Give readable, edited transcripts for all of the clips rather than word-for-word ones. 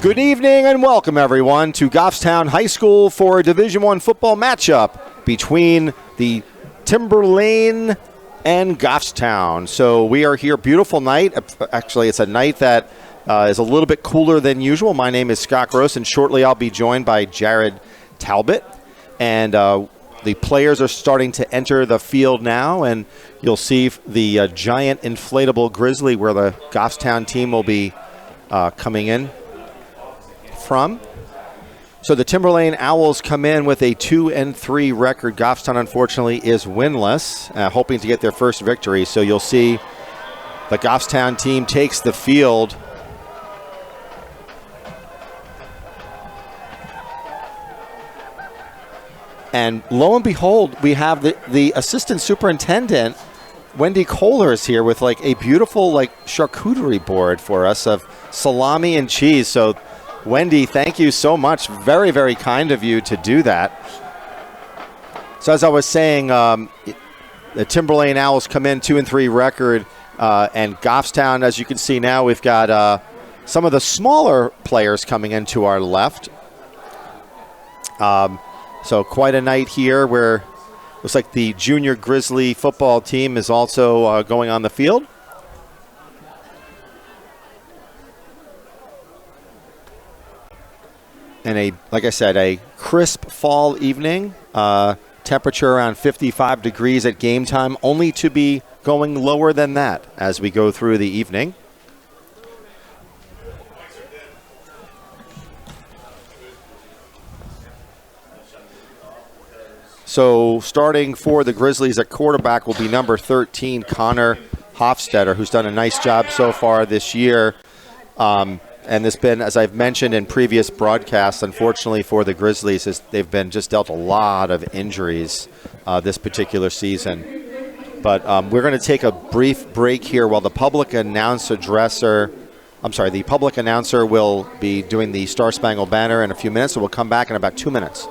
Good evening and welcome everyone to Goffstown High School for a Division I football matchup between the Timberlane and Goffstown. So we are here, beautiful night. Actually, it's a night that is a little bit cooler than usual. My name is Scott Gross, and shortly I'll be joined by Jared Talbot. And the players are starting to enter the field now, and you'll see the giant inflatable grizzly where the Goffstown team will be coming in from. So the Timberlane Owls come in with a 2-3 record. Goffstown, unfortunately, is winless, hoping to get their first victory. So you'll see the Goffstown team takes the field. And lo and behold, we have the assistant superintendent, Wendy Kohler, is here with like a beautiful charcuterie board for us of salami and cheese. So Wendy, thank you so much. Very, very kind of you to do that. So as I was saying, the Timberlane Owls come in 2-3 record, and Goffstown, as you can see now, we've got some of the smaller players coming in to our left. So quite a night here where looks like the junior Grizzly football team is also going on the field. And like I said, a crisp fall evening, temperature around 55 degrees at game time, only to be going lower than that as we go through the evening. So starting for the Grizzlies at quarterback will be number 13, Connor Hofstetter, who's done a nice job so far this year. And there's been, as I've mentioned in previous broadcasts, unfortunately for the Grizzlies, they've been just dealt a lot of injuries this particular season. But we're going to take a brief break here while the public announcer will be doing the Star Spangled Banner in a few minutes, so we'll come back in about 2 minutes.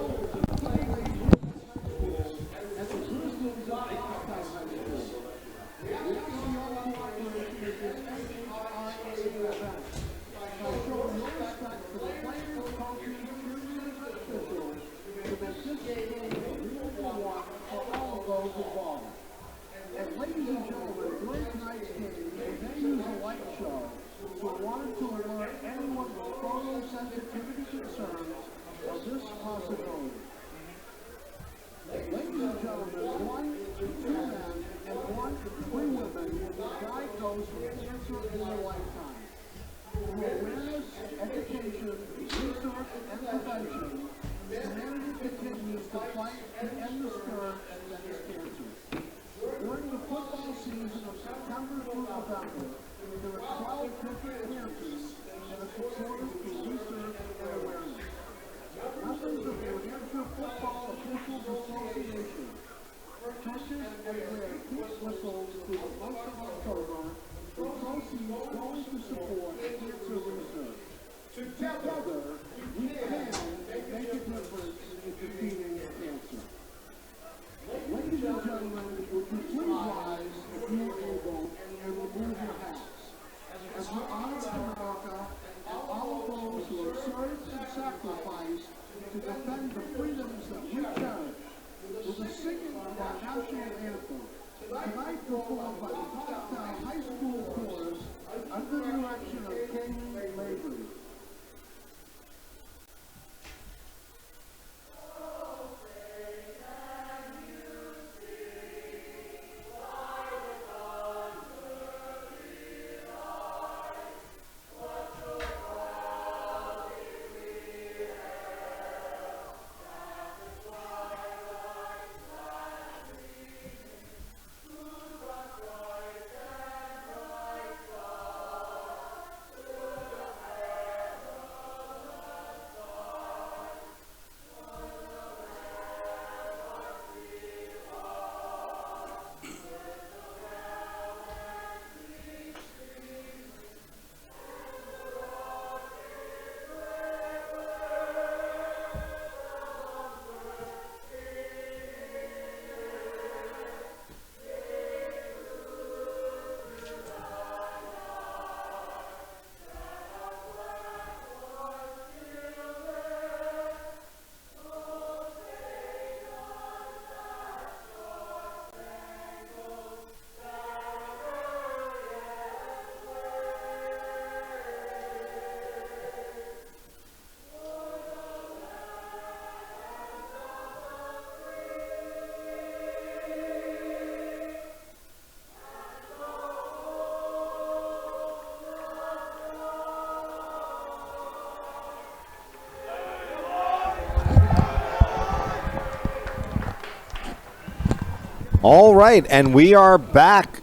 All right, and we are back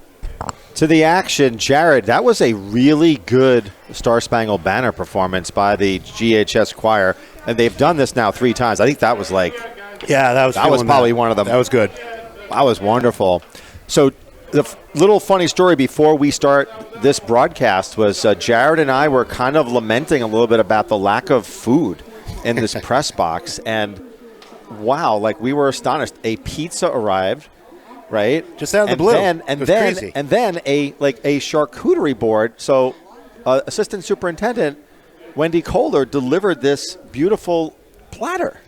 to the action. Jared, that was a really good Star Spangled Banner performance by the GHS choir, and they've done this now 3 times. I think that was like, yeah, that was probably one of them. That was good. That was wonderful. So the little funny story before we start this broadcast was Jared and I were kind of lamenting a little bit about the lack of food in this press box, and wow, like we were astonished. A pizza arrived. Right, just out of the blue, crazy. And then a charcuterie board. So, Assistant Superintendent Wendy Kohler delivered this beautiful platter.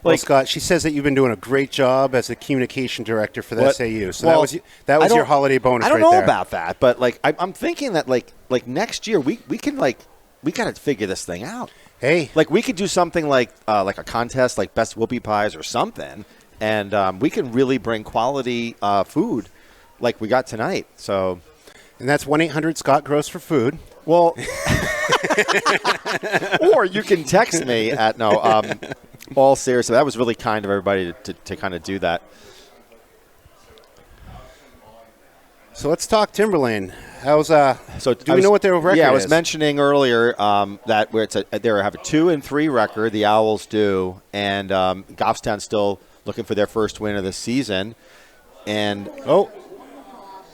Well, Scott, she says that you've been doing a great job as the communication director for the SAU. So that was your holiday bonus. I don't know about that, but I'm thinking that like next year we got to figure this thing out. Hey, like we could do something like a contest, like best whoopie pies or something. And we can really bring quality food like we got tonight. So, and that's 1-800-SCOTT Gross for food. Well, or you can text me at all seriously. That was really kind of everybody to kind of do that. So let's talk Timberlane. How's do we know what their record is? Yeah, I was mentioning earlier that they have a 2-3 record. The Owls do, and Goffstown still looking for their first win of the season. And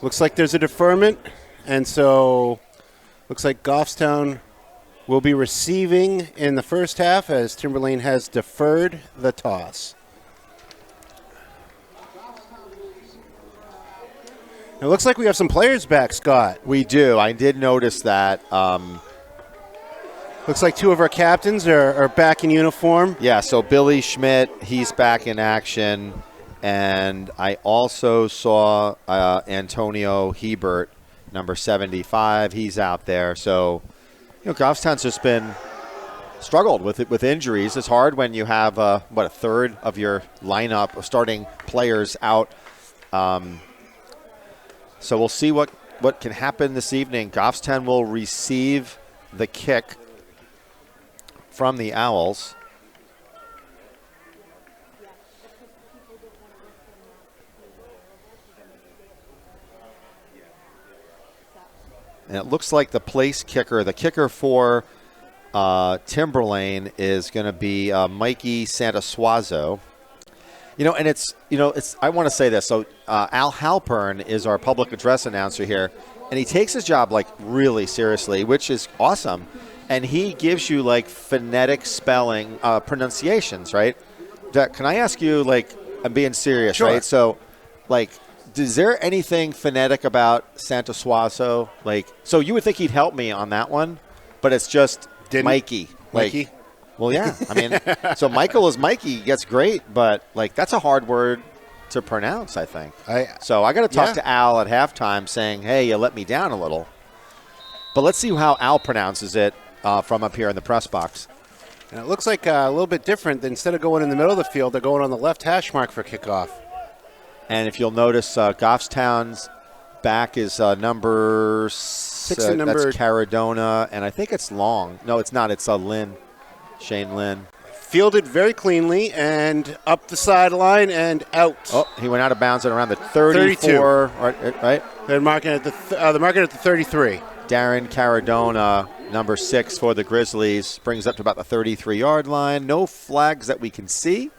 looks like there's a deferment, and so looks like Goffstown will be receiving in the first half as Timberlane has deferred the toss. It looks like we have some players back, Scott. We do. I did notice that. Looks like 2 of our captains are back in uniform. Yeah, so Billy Schmidt, he's back in action. And I also saw Antonio Hebert, number 75. He's out there. So, Goffstown's just been struggled with injuries. It's hard when you have, a third of your lineup of starting players out. So we'll see what can happen this evening. Goffstown will receive the kick from the Owls. And it looks like the kicker for Timberlane is going to be Mikey Santasuazo. I want to say this. So Al Halpern is our public address announcer here, and he takes his job really seriously, which is awesome. And he gives you phonetic spelling pronunciations, right? Can I ask you, I'm being serious, sure. Right? So, is there anything phonetic about Santasuazo? So you would think he'd help me on that one, but it's just Mikey. Mikey? Well, yeah. I mean, so Michael is Mikey. That's great, but that's a hard word to pronounce, I think. So I got to talk to Al at halftime saying, hey, you let me down a little. But let's see how Al pronounces it from up here in the press box. And it looks like a little bit different. Instead of going in the middle of the field, they're going on the left hash mark for kickoff. And if you'll notice, Goffstown's back is number 6. That's Caradona, and I think it's Long. No, it's not. It's Shane Lynn. Fielded very cleanly and up the sideline and out. Oh, he went out of bounds at around the 34. 32. Right? They're marking at the 33. Darren Caradona, number 6 for the Grizzlies, brings up to about the 33-yard line. No flags that we can see.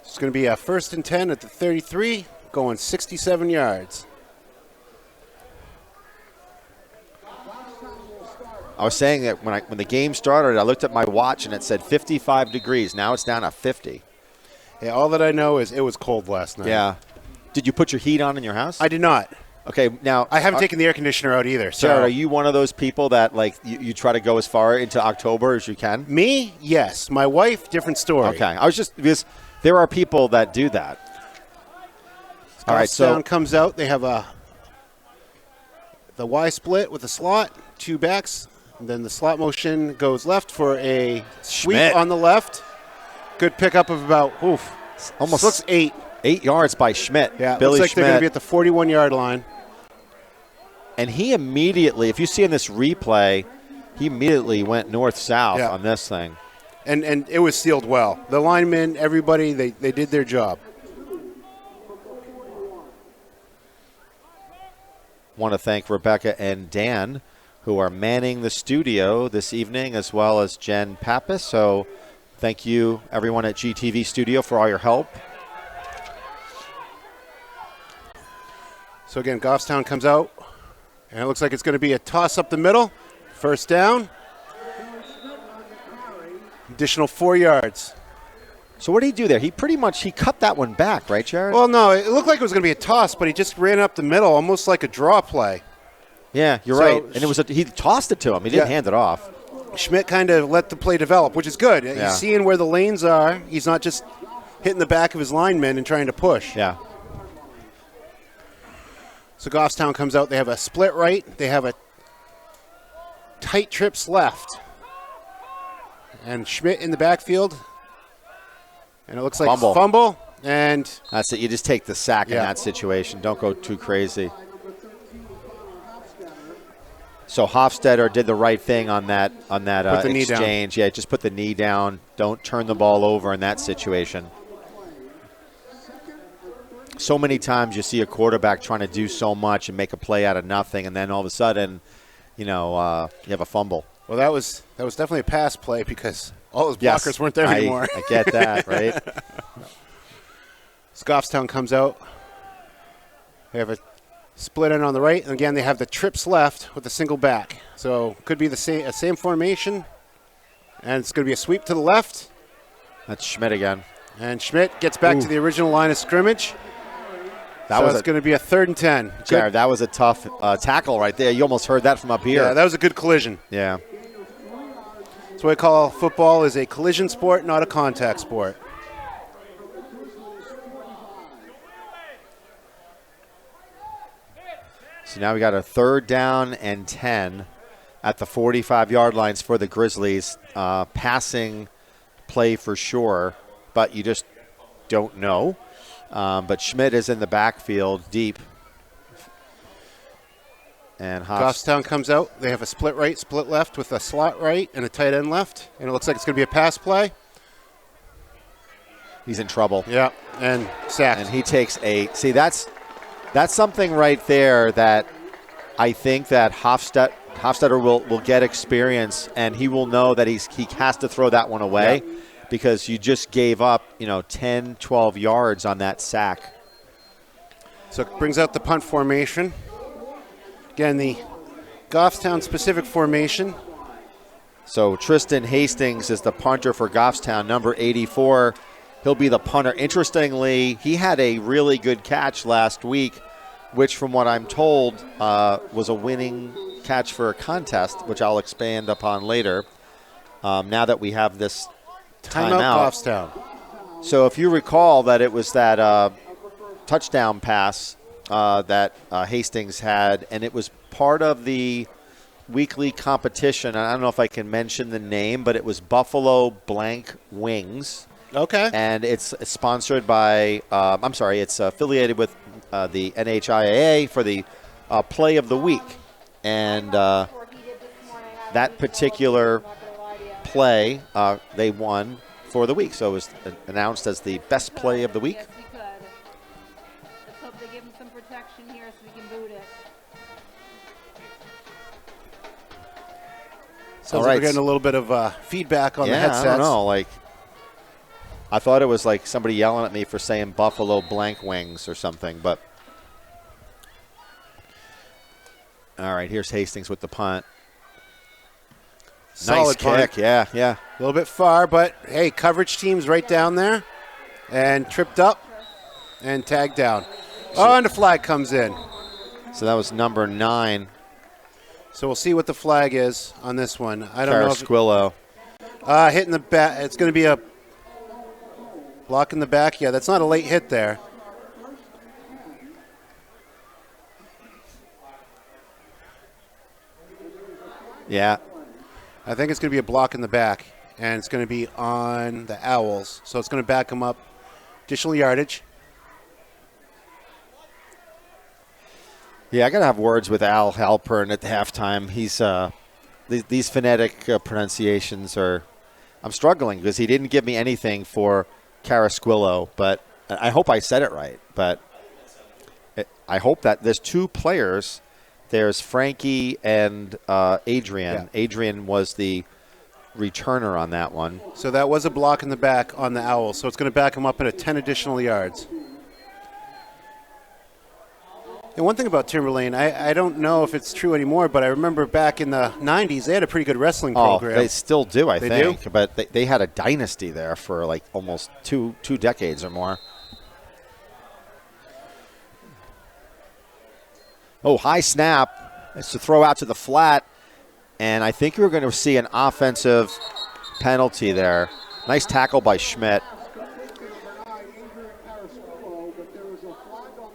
It's going to be a 1st and 10 at the 33, going 67 yards. I was saying that when the game started, I looked at my watch and it said 55 degrees. Now it's down to 50. Yeah, all that I know is it was cold last night. Yeah. Did you put your heat on in your house? I did not. Okay, now I haven't taken the air conditioner out either. So, Jared, are you one of those people that you try to go as far into October as you can? Me, yes. My wife, different story. Okay, I was just because there are people that do that. All right, so comes out. They have the Y split with a slot, 2 backs. And then the slot motion goes left for a sweep Schmidt on the left. Good pickup of about almost looks 8 yards by Schmidt. Yeah, Billy looks like Schmidt. They're going to be at the 41-yard line. And he immediately, if you see in this replay, he immediately went north-south on this thing. And it was sealed well. The linemen, everybody, they did their job. Want to thank Rebecca and Dan, who are manning the studio this evening, as well as Jen Pappas. So thank you, everyone at GTV Studio, for all your help. So again, Goffstown comes out, and it looks like it's going to be a toss up the middle. First down. Additional 4 yards. So what did he do there? He cut that one back, right, Jared? Well, no, it looked like it was going to be a toss, but he just ran up the middle, almost like a draw play. Yeah, you're right. And he tossed it to him. He didn't hand it off. Schmidt kind of let the play develop, which is good. Yeah. He's seeing where the lanes are. He's not just hitting the back of his linemen and trying to push. Yeah. So Goffstown comes out. They have a split right. They have a tight trips left. And Schmidt in the backfield. And it looks like fumble. And that's it. You just take the sack in that situation. Don't go too crazy. So Hofstetter did the right thing on that exchange. Yeah, just put the knee down. Don't turn the ball over in that situation. So many times you see a quarterback trying to do so much and make a play out of nothing, and then all of a sudden, you have a fumble. Well, that was definitely a pass play because all those blockers weren't there anymore. I get that, right? Goffstown comes out. They have a split end on the right, and again they have the trips left with a single back. So could be the same formation, and it's going to be a sweep to the left. That's Schmidt again. And Schmidt gets back to the original line of scrimmage. It's going to be a 3rd and 10. Jared, that was a tough tackle right there. You almost heard that from up here. Yeah, that was a good collision. Yeah. That's what I call football is a collision sport, not a contact sport. So now we got a 3rd down and 10 at the 45-yard lines for the Grizzlies. Passing play for sure, but you just don't know. But Schmidt is in the backfield deep. And Goffstown comes out. They have a split right, split left with a slot right and a tight end left. And it looks like it's going to be a pass play. He's in trouble. Yeah, and sacked. And he takes that's something right there that I think that Hofstetter will get experience, and he will know that he has to throw that one away because you just gave up 10, 12 yards on that sack. So it brings out the punt formation. Again, the Goffstown specific formation. So Tristan Hastings is the punter for Goffstown, number 84. He'll be the punter. Interestingly, he had a really good catch last week, which from what I'm told was a winning catch for a contest, which I'll expand upon later. Now that we have this timeout. Goffstown. So if you recall that it was that touchdown pass that Hastings had, and it was part of the weekly competition. I don't know if I can mention the name, but it was Buffalo Blank Wings. Okay. And it's sponsored by, it's affiliated with the NHIAA for the Play of the Week. And that particular play, they won for the week. So it was announced as the best play of the week. Let's hope they give him some protection here so we can boot it. Sounds like we're getting a little bit of feedback on the headsets. I don't know. I thought it was like somebody yelling at me for saying Buffalo Blank Wings or something, but. All right, here's Hastings with the punt. Solid nice kick, yeah. A little bit far, but hey, coverage team's right down there. And tripped up and tagged down. And the flag comes in. So that was number 9. So we'll see what the flag is on this one. I don't know. Squillo. Hitting the back. It's going to be a block in the back. Yeah, that's not a late hit there. Yeah. I think it's going to be a block in the back, and it's going to be on the Owls. So it's going to back them up. Additional yardage. Yeah, I got to have words with Al Halpern at the halftime. He's these phonetic pronunciations are I'm struggling because he didn't give me anything for Carasquillo, but I hope I said it right. But I hope that there's two players. There's Frankie and Adrian. Yeah. Adrian was the returner on that one. So that was a block in the back on the Owls, so it's going to back him up at 10 additional yards. And one thing about Timberlane, I don't know if it's true anymore, but I remember back in the 90s, they had a pretty good wrestling program. They still do, I think. do? But they had a dynasty there for like almost two decades or more. Oh, high snap. It's to throw out to the flat. And I think we're going to see an offensive penalty there. Nice tackle by Schmidt.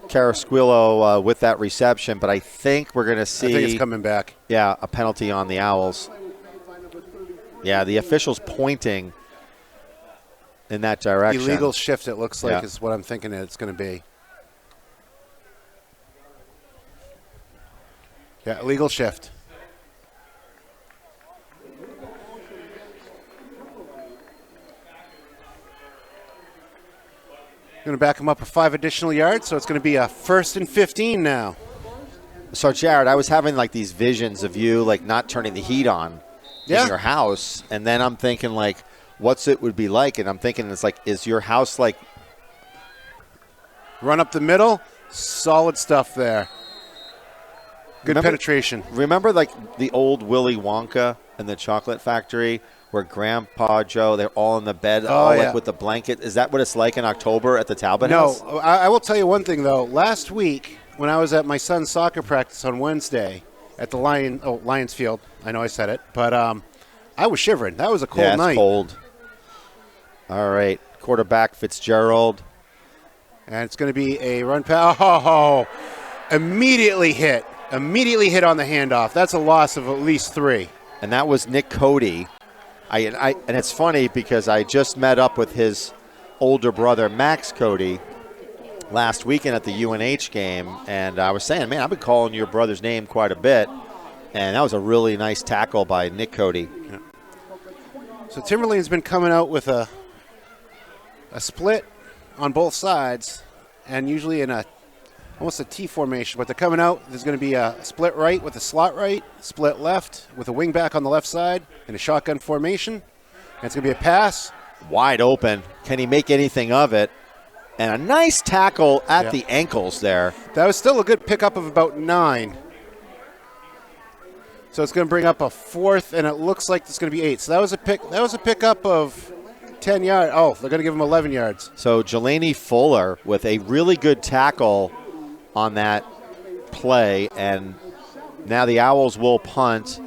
Carasquillo with that reception, but I think we're going to see. I think it's coming back. Yeah, a penalty on the Owls. Yeah, the official's pointing in that direction. Illegal shift, it looks like, is what I'm thinking it's going to be. Yeah, illegal shift. Going to back him up for 5 additional yards, so it's going to be a 1st and 15 now. So, Jared, I was having like these visions of you like not turning the heat on in your house, and then I'm thinking like, what's it would be like? And I'm thinking it's like, is your house like run up the middle? Solid stuff there. Good penetration. Remember like the old Willy Wonka and the Chocolate Factory? Where Grandpa Joe, they're all in the bed, like with the blanket. Is that what it's like in October at the Talbot House? No, I will tell you one thing, though. Last week, when I was at my son's soccer practice on Wednesday at the Lions Field, I know I said it, but I was shivering. That was a cold night. It's cold. All right, quarterback Fitzgerald. And it's going to be a run pass. Oh, immediately hit on the handoff. That's a loss of at least 3. And that was Nick Cody. And it's funny because I just met up with his older brother, Max Cody, last weekend at the UNH game. And I was saying, man, I've been calling your brother's name quite a bit. And that was a really nice tackle by Nick Cody. Yeah. So Timberlane's been coming out with a split on both sides, and usually in almost a T formation. But they're coming out. There's going to be a split right with a slot right, split left with a wing back on the left side in a shotgun formation. And it's going to be a pass. Wide open. Can he make anything of it? And a nice tackle at the ankles there. That was still a good pickup of about 9. So it's going to bring up a 4th, and it looks like it's going to be 8. So that was a pickup of 10 yards. Oh, they're going to give him 11 yards. So Jelani Fuller with a really good tackle on that play, and now the Owls will punt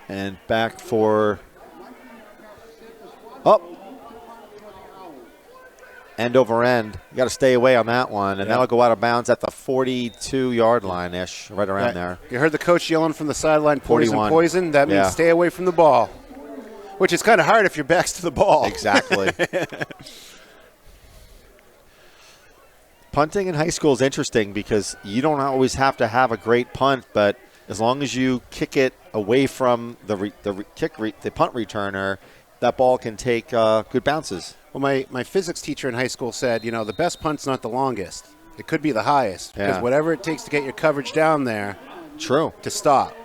and back for end over end. You got to stay away on that one, and that'll go out of bounds at the 42-yard line-ish, right around there. You heard the coach yelling from the sideline, poison, 41. poison. That means stay away from the ball, which is kind of hard if your back's to the ball. Exactly. Punting in high school is interesting because you don't always have to have a great punt, but as long as you kick it away from the punt returner, that ball can take good bounces. Well, my physics teacher in high school said, the best punt's not the longest. It could be the highest. Because whatever it takes to get your coverage down there. True. To stop.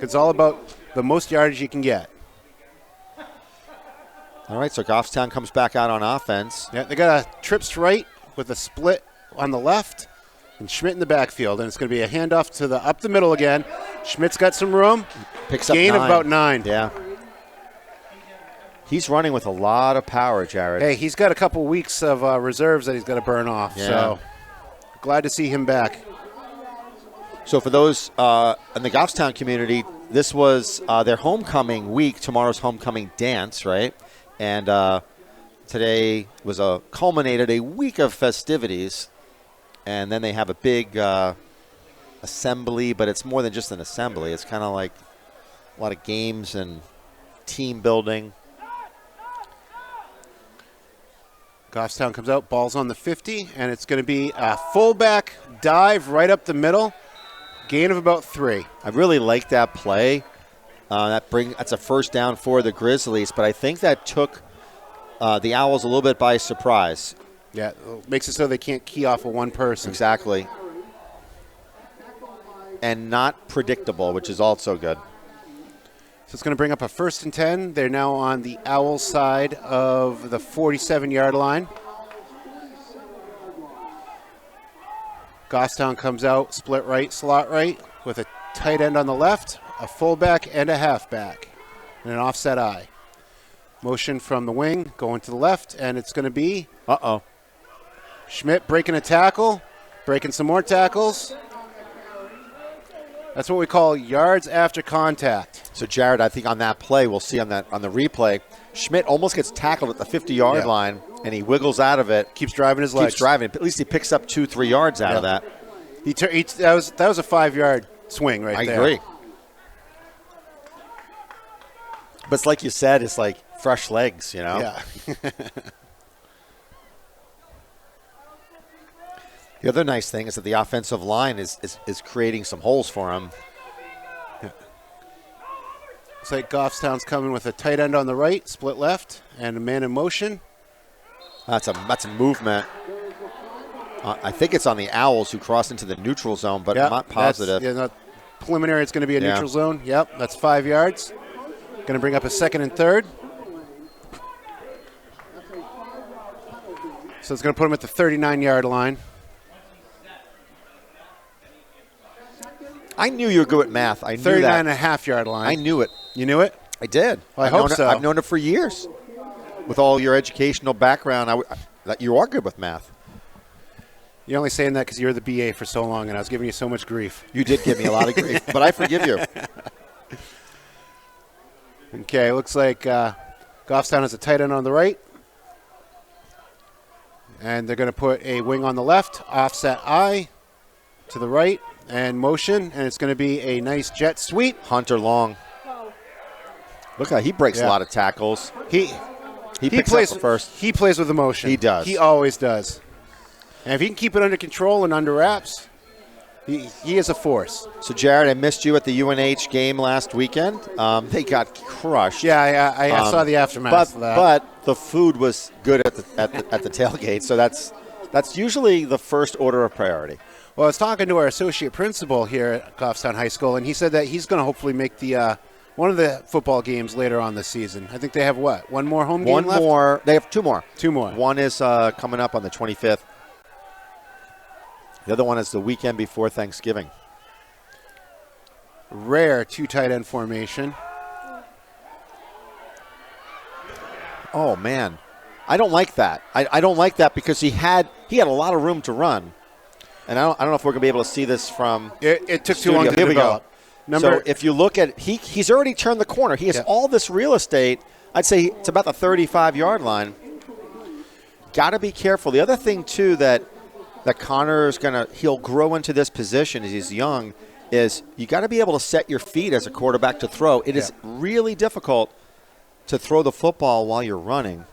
It's all about the most yardage you can get. All right, so Goffstown comes back out on offense. Yeah, they got a trips right with a split on the left and Schmidt in the backfield. And it's going to be a handoff to the up the middle again. Schmidt's got some room. Picks up gain 9. of about 9. Yeah. He's running with a lot of power, Jared. Hey, he's got a couple weeks of reserves that he's got to burn off. Yeah. So glad to see him back. So for those in the Goffstown community, this was their homecoming week, tomorrow's homecoming dance, right? And today was culminated a week of festivities. And then they have a big assembly, but it's more than just an assembly. It's kind of like a lot of games and team building. Goffstown comes out, ball's on the 50, and it's going to be a fullback dive right up the middle, gain of about 3. I really like that play. That's a first down for the Grizzlies, but I think that took the Owls a little bit by surprise. Yeah, makes it so they can't key off of one person. Exactly. And not predictable, which is also good. So it's going to bring up a 1st and 10. They're now on the Owls side of the 47-yard line. Goffstown comes out, split right, slot right, with a tight end on the left, a fullback, and a halfback, and an offset eye. Motion from the wing, going to the left, and it's going to be Schmidt breaking a tackle, breaking some more tackles. That's what we call yards after contact. So, Jared, I think on that play, we'll see on the replay, Schmidt almost gets tackled at the 50-yard line, and he wiggles out of it. Keeps driving his legs. Keeps driving. At least he picks up 2-3 yards out of that. That was a 5-yard swing right there. I agree. But it's like you said, it's like fresh legs, you know? Yeah. The other nice thing is that the offensive line is creating some holes for him. Yeah. Looks like Goffstown's coming with a tight end on the right, split left, and a man in motion. That's a movement. I think it's on the Owls who crossed into the neutral zone, but I'm not positive. Preliminary, it's going to be a neutral zone. Yep, that's 5 yards. Going to bring up a 2nd and 3rd. So it's going to put him at the 39-yard line. I knew you were good at math. I knew 39.5-yard line. I knew it. You knew it? I did. Well, I hope so. I've known it for years. With all your educational background, you are good with math. You're only saying that because you're the BA for so long, and I was giving you so much grief. You did give me a lot of grief, but I forgive you. Okay, looks like Goffstown has a tight end on the right. And they're going to put a wing on the left, offset eye to the right, and motion. And it's going to be a nice jet sweep. Hunter Long. Look how he breaks a lot of tackles. He picks plays up the first. He plays with emotion. He does. He always does. And if he can keep it under control and under wraps, he is a force. So, Jared, I missed you at the UNH game last weekend. They got crushed. Yeah, I saw the aftermath of that. But the food was good at the tailgate, so that's usually the first order of priority. Well, I was talking to our associate principal here at Goffstown High School, and he said that he's going to hopefully make the one of the football games later on this season. I think they have what? One more home game left? One more. They have two more. Two more. One is coming up on the 25th. The other one is the weekend before Thanksgiving. Rare two tight end formation. Oh, man. I don't like that. I don't like that because he had a lot of room to run. And I don't know if we're going to be able to see this from It took too long to develop. So if you look at he's already turned the corner. He has all this real estate. I'd say it's about the 35-yard line. Got to be careful. The other thing, too, that Connor is he'll grow into this position as he's young is you got to be able to set your feet as a quarterback to throw. It is really difficult to throw the football while you're running.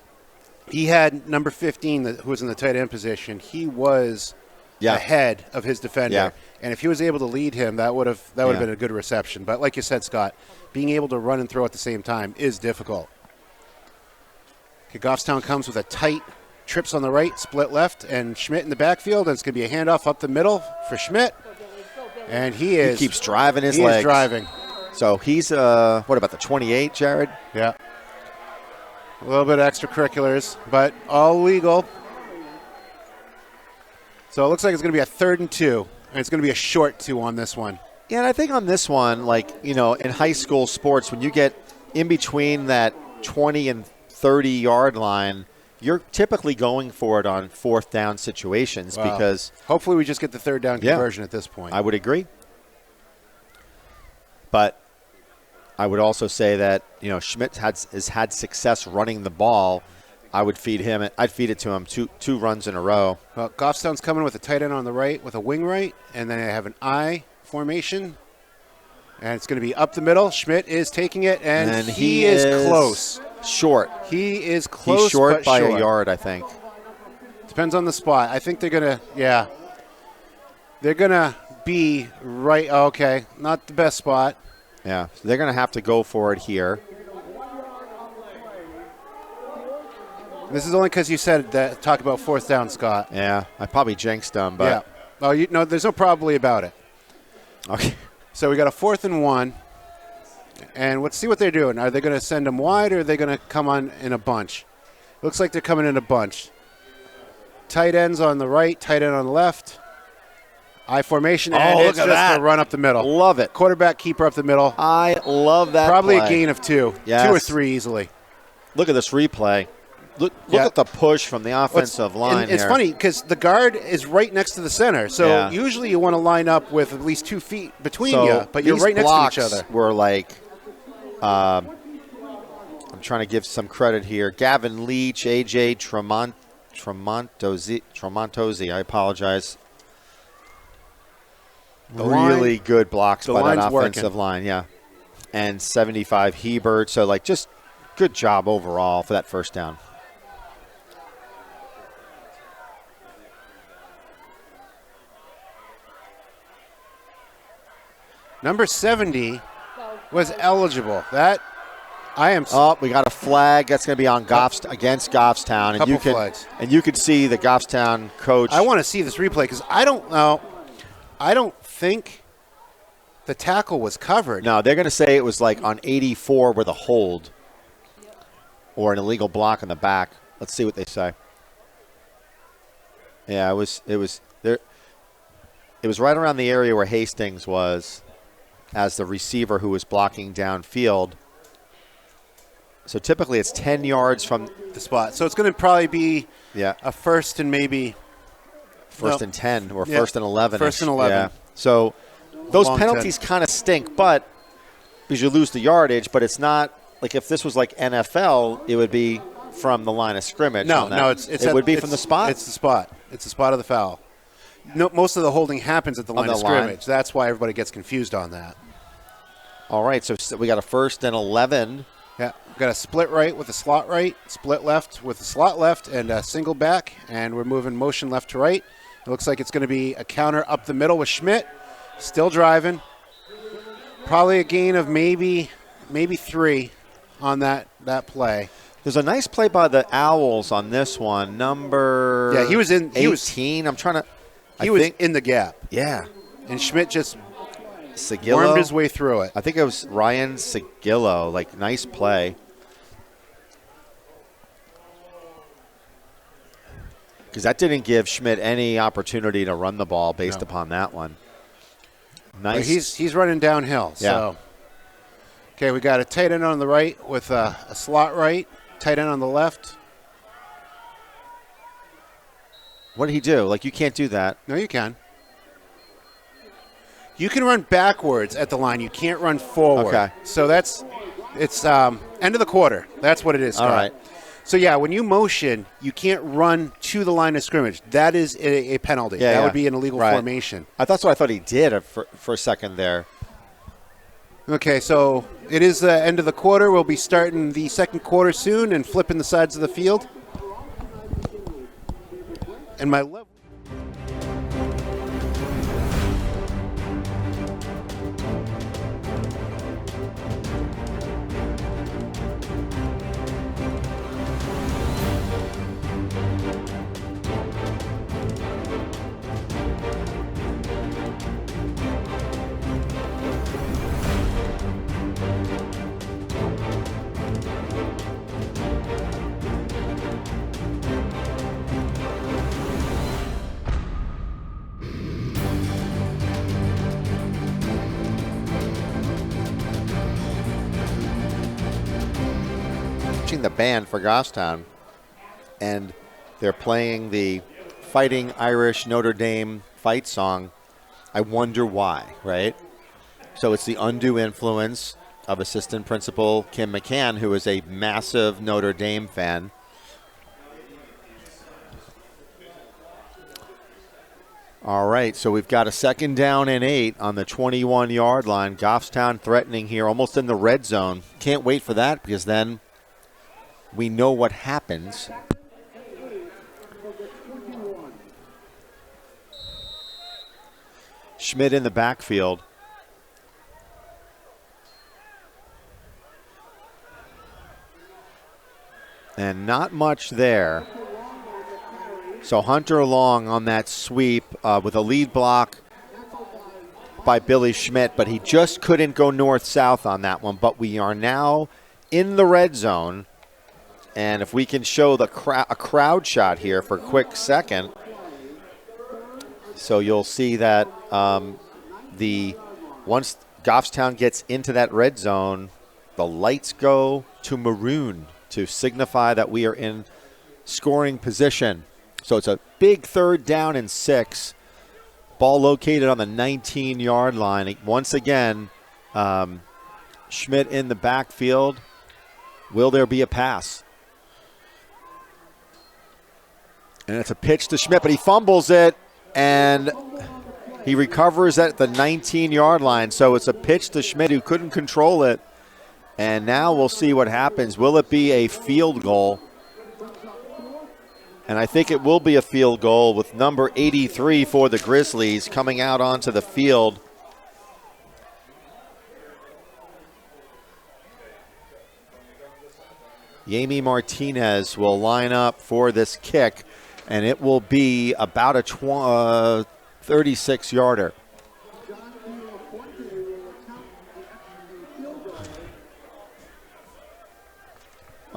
He had number 15 who was in the tight end position. He was ahead of his defender. Yeah. And if he was able to lead him, that would have been a good reception. But like you said, Scott, being able to run and throw at the same time is difficult. Okay, Goffstown comes with a tight trips on the right, split left, and Schmidt in the backfield. And it's going to be a handoff up the middle for Schmidt. And he keeps driving his legs. He is driving. So he's, what about the 28, Jared? Yeah. A little bit of extracurriculars, but all legal. So it looks like it's going to be a 3rd and 2, and it's going to be a short 2 on this one. Yeah, and I think on this one, in high school sports, when you get in between that 20 and 30-yard line, you're typically going for it on 4th down situations because hopefully we just get the 3rd down conversion at this point. I would agree. But I would also say that, Schmidt has had success running the ball. I would feed him. I'd feed it to him two runs in a row. Well, Goffstown's coming with a tight end on the right with a wing right, and then they have an I formation. And it's going to be up the middle. Schmidt is taking it, and he is close. Short. He is close, He's short but by short. a yard, I think. Depends on the spot. I think they're going to, they're going to be right. Okay, not the best spot. Yeah, so they're going to have to go for it here. This is only because you said that. Talk about fourth down, Scott. Yeah, I probably jinxed them, but Yeah. Oh, no, there's no probably about it. okay. So we got a 4th and 1, and let's see what they're doing. Are they going to send them wide, or are they going to come on in a bunch? Looks like they're coming in a bunch. Tight ends on the right, tight end on the left. I formation, and look it's at just that. a run up the middle. Love it. Quarterback, keeper up the middle. I love that. Probably play. a gain of 2. Yes. 2 or 3 easily. Look at this replay. Look Yeah. at the push from the offensive line and it's here. funny because the guard is right next to the center. So Yeah. usually you want to line up with at least 2 feet between So you, but you're these right next to each blocks other. Were like, I'm trying to give some credit here. Gavin Leach, AJ Tremontozzi. I apologize. Really good blocks by that offensive line, yeah. And 75 Hebert. So like just good job overall for that first down. Number 70 was eligible. That I am. Oh, we got a flag. That's going to be on against Goffstown, and Couple flags. And you can see the Goffstown coach. I want to see this replay because I don't know. I don't think the tackle was covered. No, they're going to say it was like on 84 with a hold or an illegal block in the back. Let's see what they say. Yeah, it was there. It was right around the area where Hastings was as the receiver who was blocking downfield. So typically it's 10 yards from the spot. So it's going to probably be yeah, a first and maybe first and 10 or first and 11. First and 11. Yeah. So those Long penalties kind of stink, but because you lose the yardage, but it's not like if this was like NFL, it would be from the line of scrimmage. No, it would be from the spot. It's the spot. It's the spot of the foul. No, most of the holding happens at the line of scrimmage. That's why everybody gets confused on that. All right, so we got a first and 11. Yeah, we've got a split right with a slot right, split left with a slot left, and a single back, and we're moving motion left to right. It looks like it's going to be a counter up the middle with Schmidt, still driving. Probably a gain of maybe 3 on that play. There's a nice play by the Owls on this one. Number he was in 18. I'm trying to. He was in the gap. Yeah, and Schmidt just Sigillo wormed his way through it. I think it was Ryan Sigillo. Like, nice play. Because that didn't give Schmidt any opportunity to run the ball based upon that one. Nice. But he's running downhill. Yeah. So. Okay, we got a tight end on the right with a slot right, tight end on the left. What did he do? Like, you can't do that. No, you can. You can run backwards at the line. You can't run forward. Okay. So it's end of the quarter. That's what it is, Scott. All right. So, yeah, when you motion, you can't run to the line of scrimmage. That is a penalty. That would be an illegal formation. That's what I thought he did for a second there. Okay, so it is the end of the quarter. We'll be starting the second quarter soon and flipping the sides of the field. And my level. The band for Goffstown, and they're playing the Fighting Irish Notre Dame fight song. I wonder why, right? So it's the undue influence of assistant principal Kim McCann, who is a massive Notre Dame fan. All right, so we've got a 2nd down and 8 on the 21-yard line. Goffstown threatening here, almost in the red zone. Can't wait for that because then we know what happens. Schmidt in the backfield. And not much there. So Hunter Long on that sweep with a lead block by Billy Schmidt, but he just couldn't go north-south on that one. But we are now in the red zone. And if we can show a crowd shot here for a quick second. So you'll see that once Goffstown gets into that red zone, the lights go to maroon to signify that we are in scoring position. So it's a big 3rd down and 6. Ball located on the 19-yard line. Once again, Schmidt in the backfield. Will there be a pass? And it's a pitch to Schmidt, but he fumbles it, and he recovers at the 19-yard line. So it's a pitch to Schmidt who couldn't control it. And now we'll see what happens. Will it be a field goal? And I think it will be a field goal with number 83 for the Grizzlies coming out onto the field. Yami Martinez will line up for this kick, and it will be about a 36-yarder.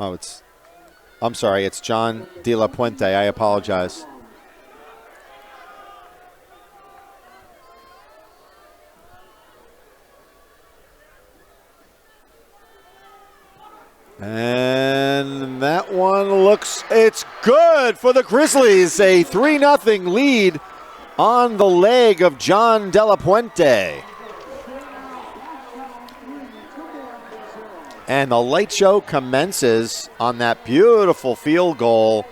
Oh, I'm sorry, it's John De La Puente. I apologize. And that one it's good for the Grizzlies. A 3-0 lead on the leg of John De La Puente. And the light show commences on that beautiful field goal.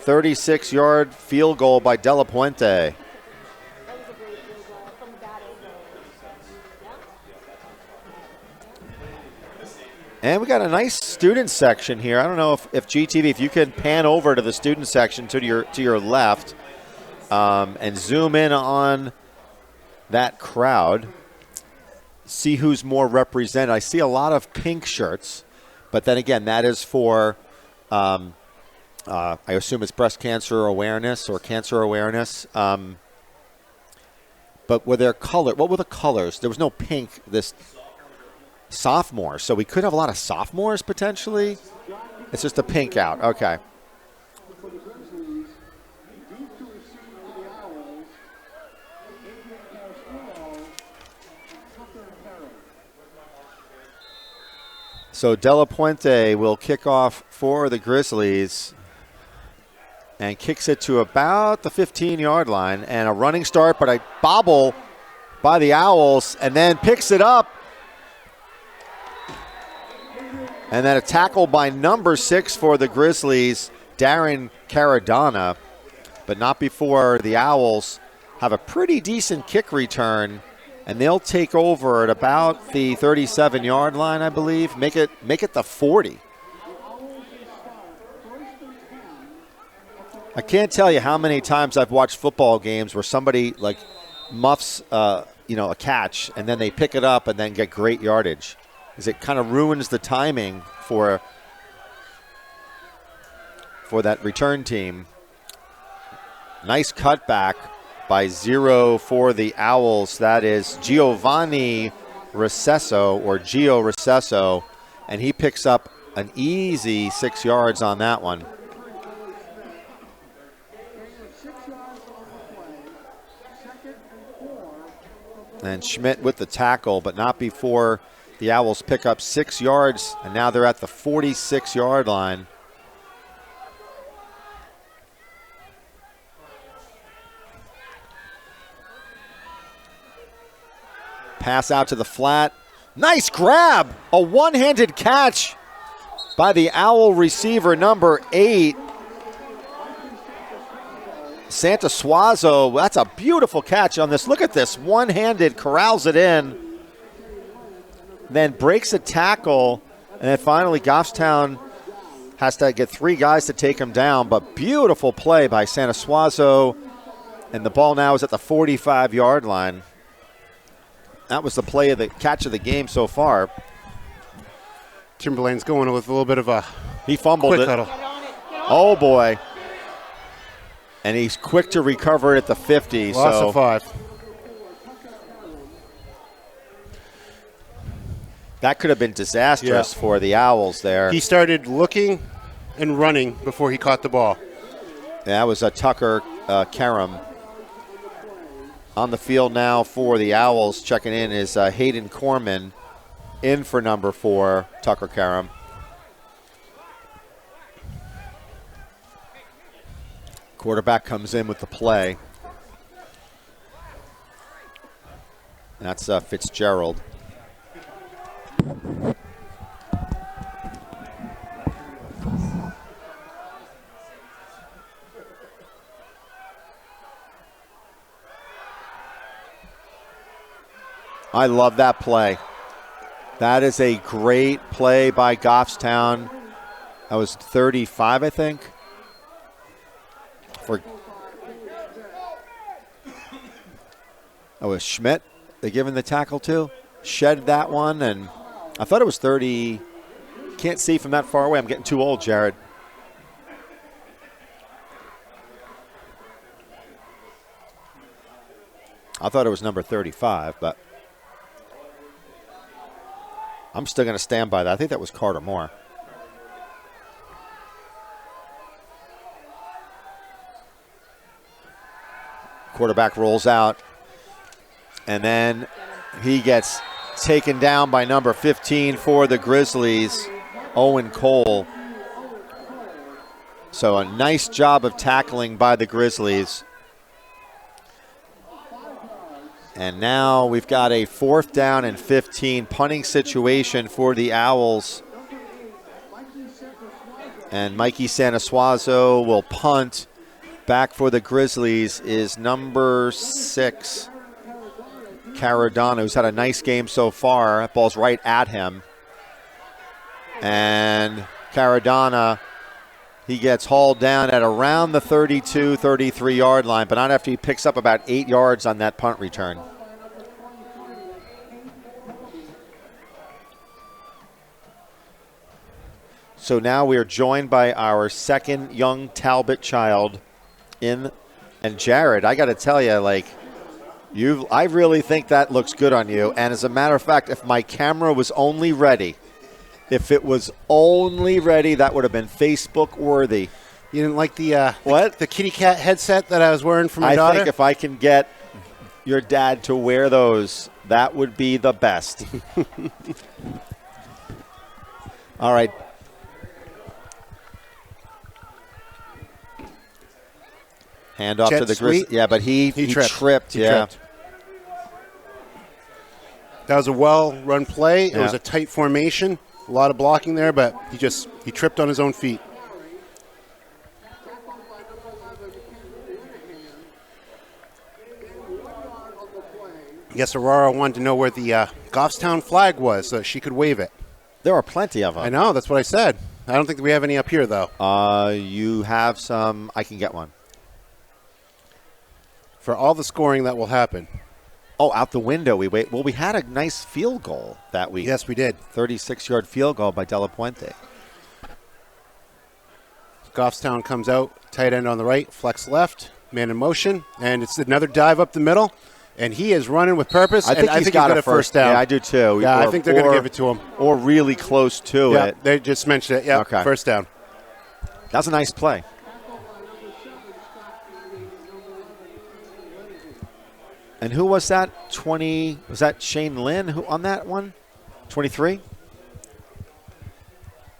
36-yard field goal by De La Puente. And we got a nice student section here. I don't know if GTV, if you can pan over to the student section to your left and zoom in on that crowd. See who's more represented. I see a lot of pink shirts, but then again, that is for, I assume it's breast cancer awareness or cancer awareness. But were there what were the colors? There was no pink this sophomore, so we could have a lot of sophomores potentially. It's just a pink out. Okay. So De La Puente will kick off for the Grizzlies and kicks it to about the 15-yard line. And a running start, but a bobble by the Owls, and then picks it up. And then a tackle by number 6 for the Grizzlies, Darren Caradonna. But not before the Owls have a pretty decent kick return. And they'll take over at about the 37-yard line, I believe. Make it the 40. I can't tell you how many times I've watched football games where somebody like muffs, a catch, and then they pick it up and then get great yardage. Because it kind of ruins the timing for that return team. Nice cutback by 0 for the Owls. That is Giovanni Recesso, or Gio Recesso, and he picks up an easy 6 yards on that one. And Schmidt with the tackle, but not before the Owls pick up 6 yards, and now they're at the 46-yard line. Pass out to the flat. Nice grab. A one-handed catch by the Owl receiver, number 8. Santa Suazo. That's a beautiful catch on this. Look at this. One-handed, corrals it in. Then breaks a tackle. And then finally Goffstown has to get 3 guys to take him down. But beautiful play by Santa Suazo. And the ball now is at the 45-yard line. That was the catch of the game so far. Timberlane's going with a little bit of a He fumbled quick it. huddle. Get on it. Get on Oh, boy. And he's quick to recover it at the 50. Loss so of 5. that could have been disastrous for the Owls there. He started looking and running before he caught the ball. That was a Tucker Karam. On the field now for the Owls. Checking in is Hayden Corman in for number 4, Tucker Karam. Quarterback comes in with the play. That's Fitzgerald. I love that play. That is a great play by Goffstown. That was 35, I think. That was Schmidt. They give him the tackle to. Shed that one, and I thought it was 30. Can't see from that far away. I'm getting too old, Jared. I thought it was number 35, but I'm still going to stand by that. I think that was Carter Moore. Quarterback rolls out, and then he gets taken down by number 15 for the Grizzlies, Owen Cole. So a nice job of tackling by the Grizzlies. And now we've got a 4th down and 15 punting situation for the Owls. And Mikey Sanasuazo will punt. Back for the Grizzlies is number 6, Caradonna, who's had a nice game so far. That ball's right at him. And Caradonna, he gets hauled down at around the 32, 33-yard line, but not after he picks up about 8 yards on that punt return. So now we are joined by our second young Talbot child in, and Jared, I got to tell you, like, I really think that looks good on you. And as a matter of fact, if my camera was only ready, that would have been Facebook worthy. You didn't like the what? The kitty cat headset that I was wearing for my daughter? I think if I can get your dad to wear those, that would be the best. All right. Hand off Jet to the sweep. Grizzlies. Yeah, but he tripped. He tripped. That was a well-run play. It was a tight formation. A lot of blocking there, but he tripped on his own feet. I guess Aurora wanted to know where the Goffstown flag was so she could wave it. There are plenty of them. I know. That's what I said. I don't think we have any up here, though. You have some. I can get one. For all the scoring that will happen. Oh, out the window. We had a nice field goal that week. Yes, we did. 36-yard field goal by De La Puente. Goffstown comes out, tight end on the right, flex left, man in motion, and it's another dive up the middle, and he is running with purpose. I think he's got a first down. Yeah, I do too. Yeah, I think they're going to give it to him. Or really close to it. They just mentioned it. Yeah, okay. First down. That's a nice play. And who was that? Was that Shane Lynn who on that one? 23?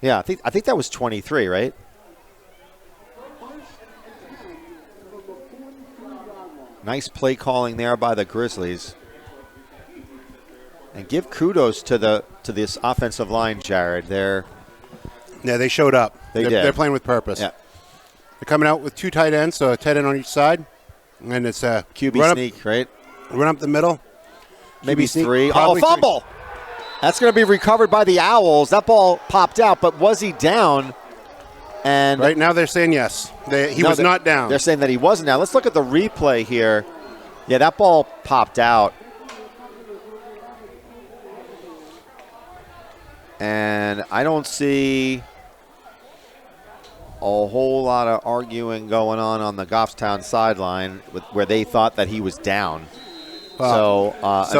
Yeah, I think that was 23, right? Nice play calling there by the Grizzlies. And give kudos to this offensive line, Jared. They showed up. They're playing with purpose. Yeah. They're coming out with 2 tight ends, so a tight end on each side. And it's a QB sneak, right? Run up the middle. Maybe QB 3. Oh, fumble! 3. That's going to be recovered by the Owls. That ball popped out, but was he down? And right now they're saying yes. He was not down. They're saying that he wasn't down. Let's look at the replay here. Yeah, that ball popped out. And And I don't see a whole lot of arguing going on the Goffstown sideline where they thought that he was down. So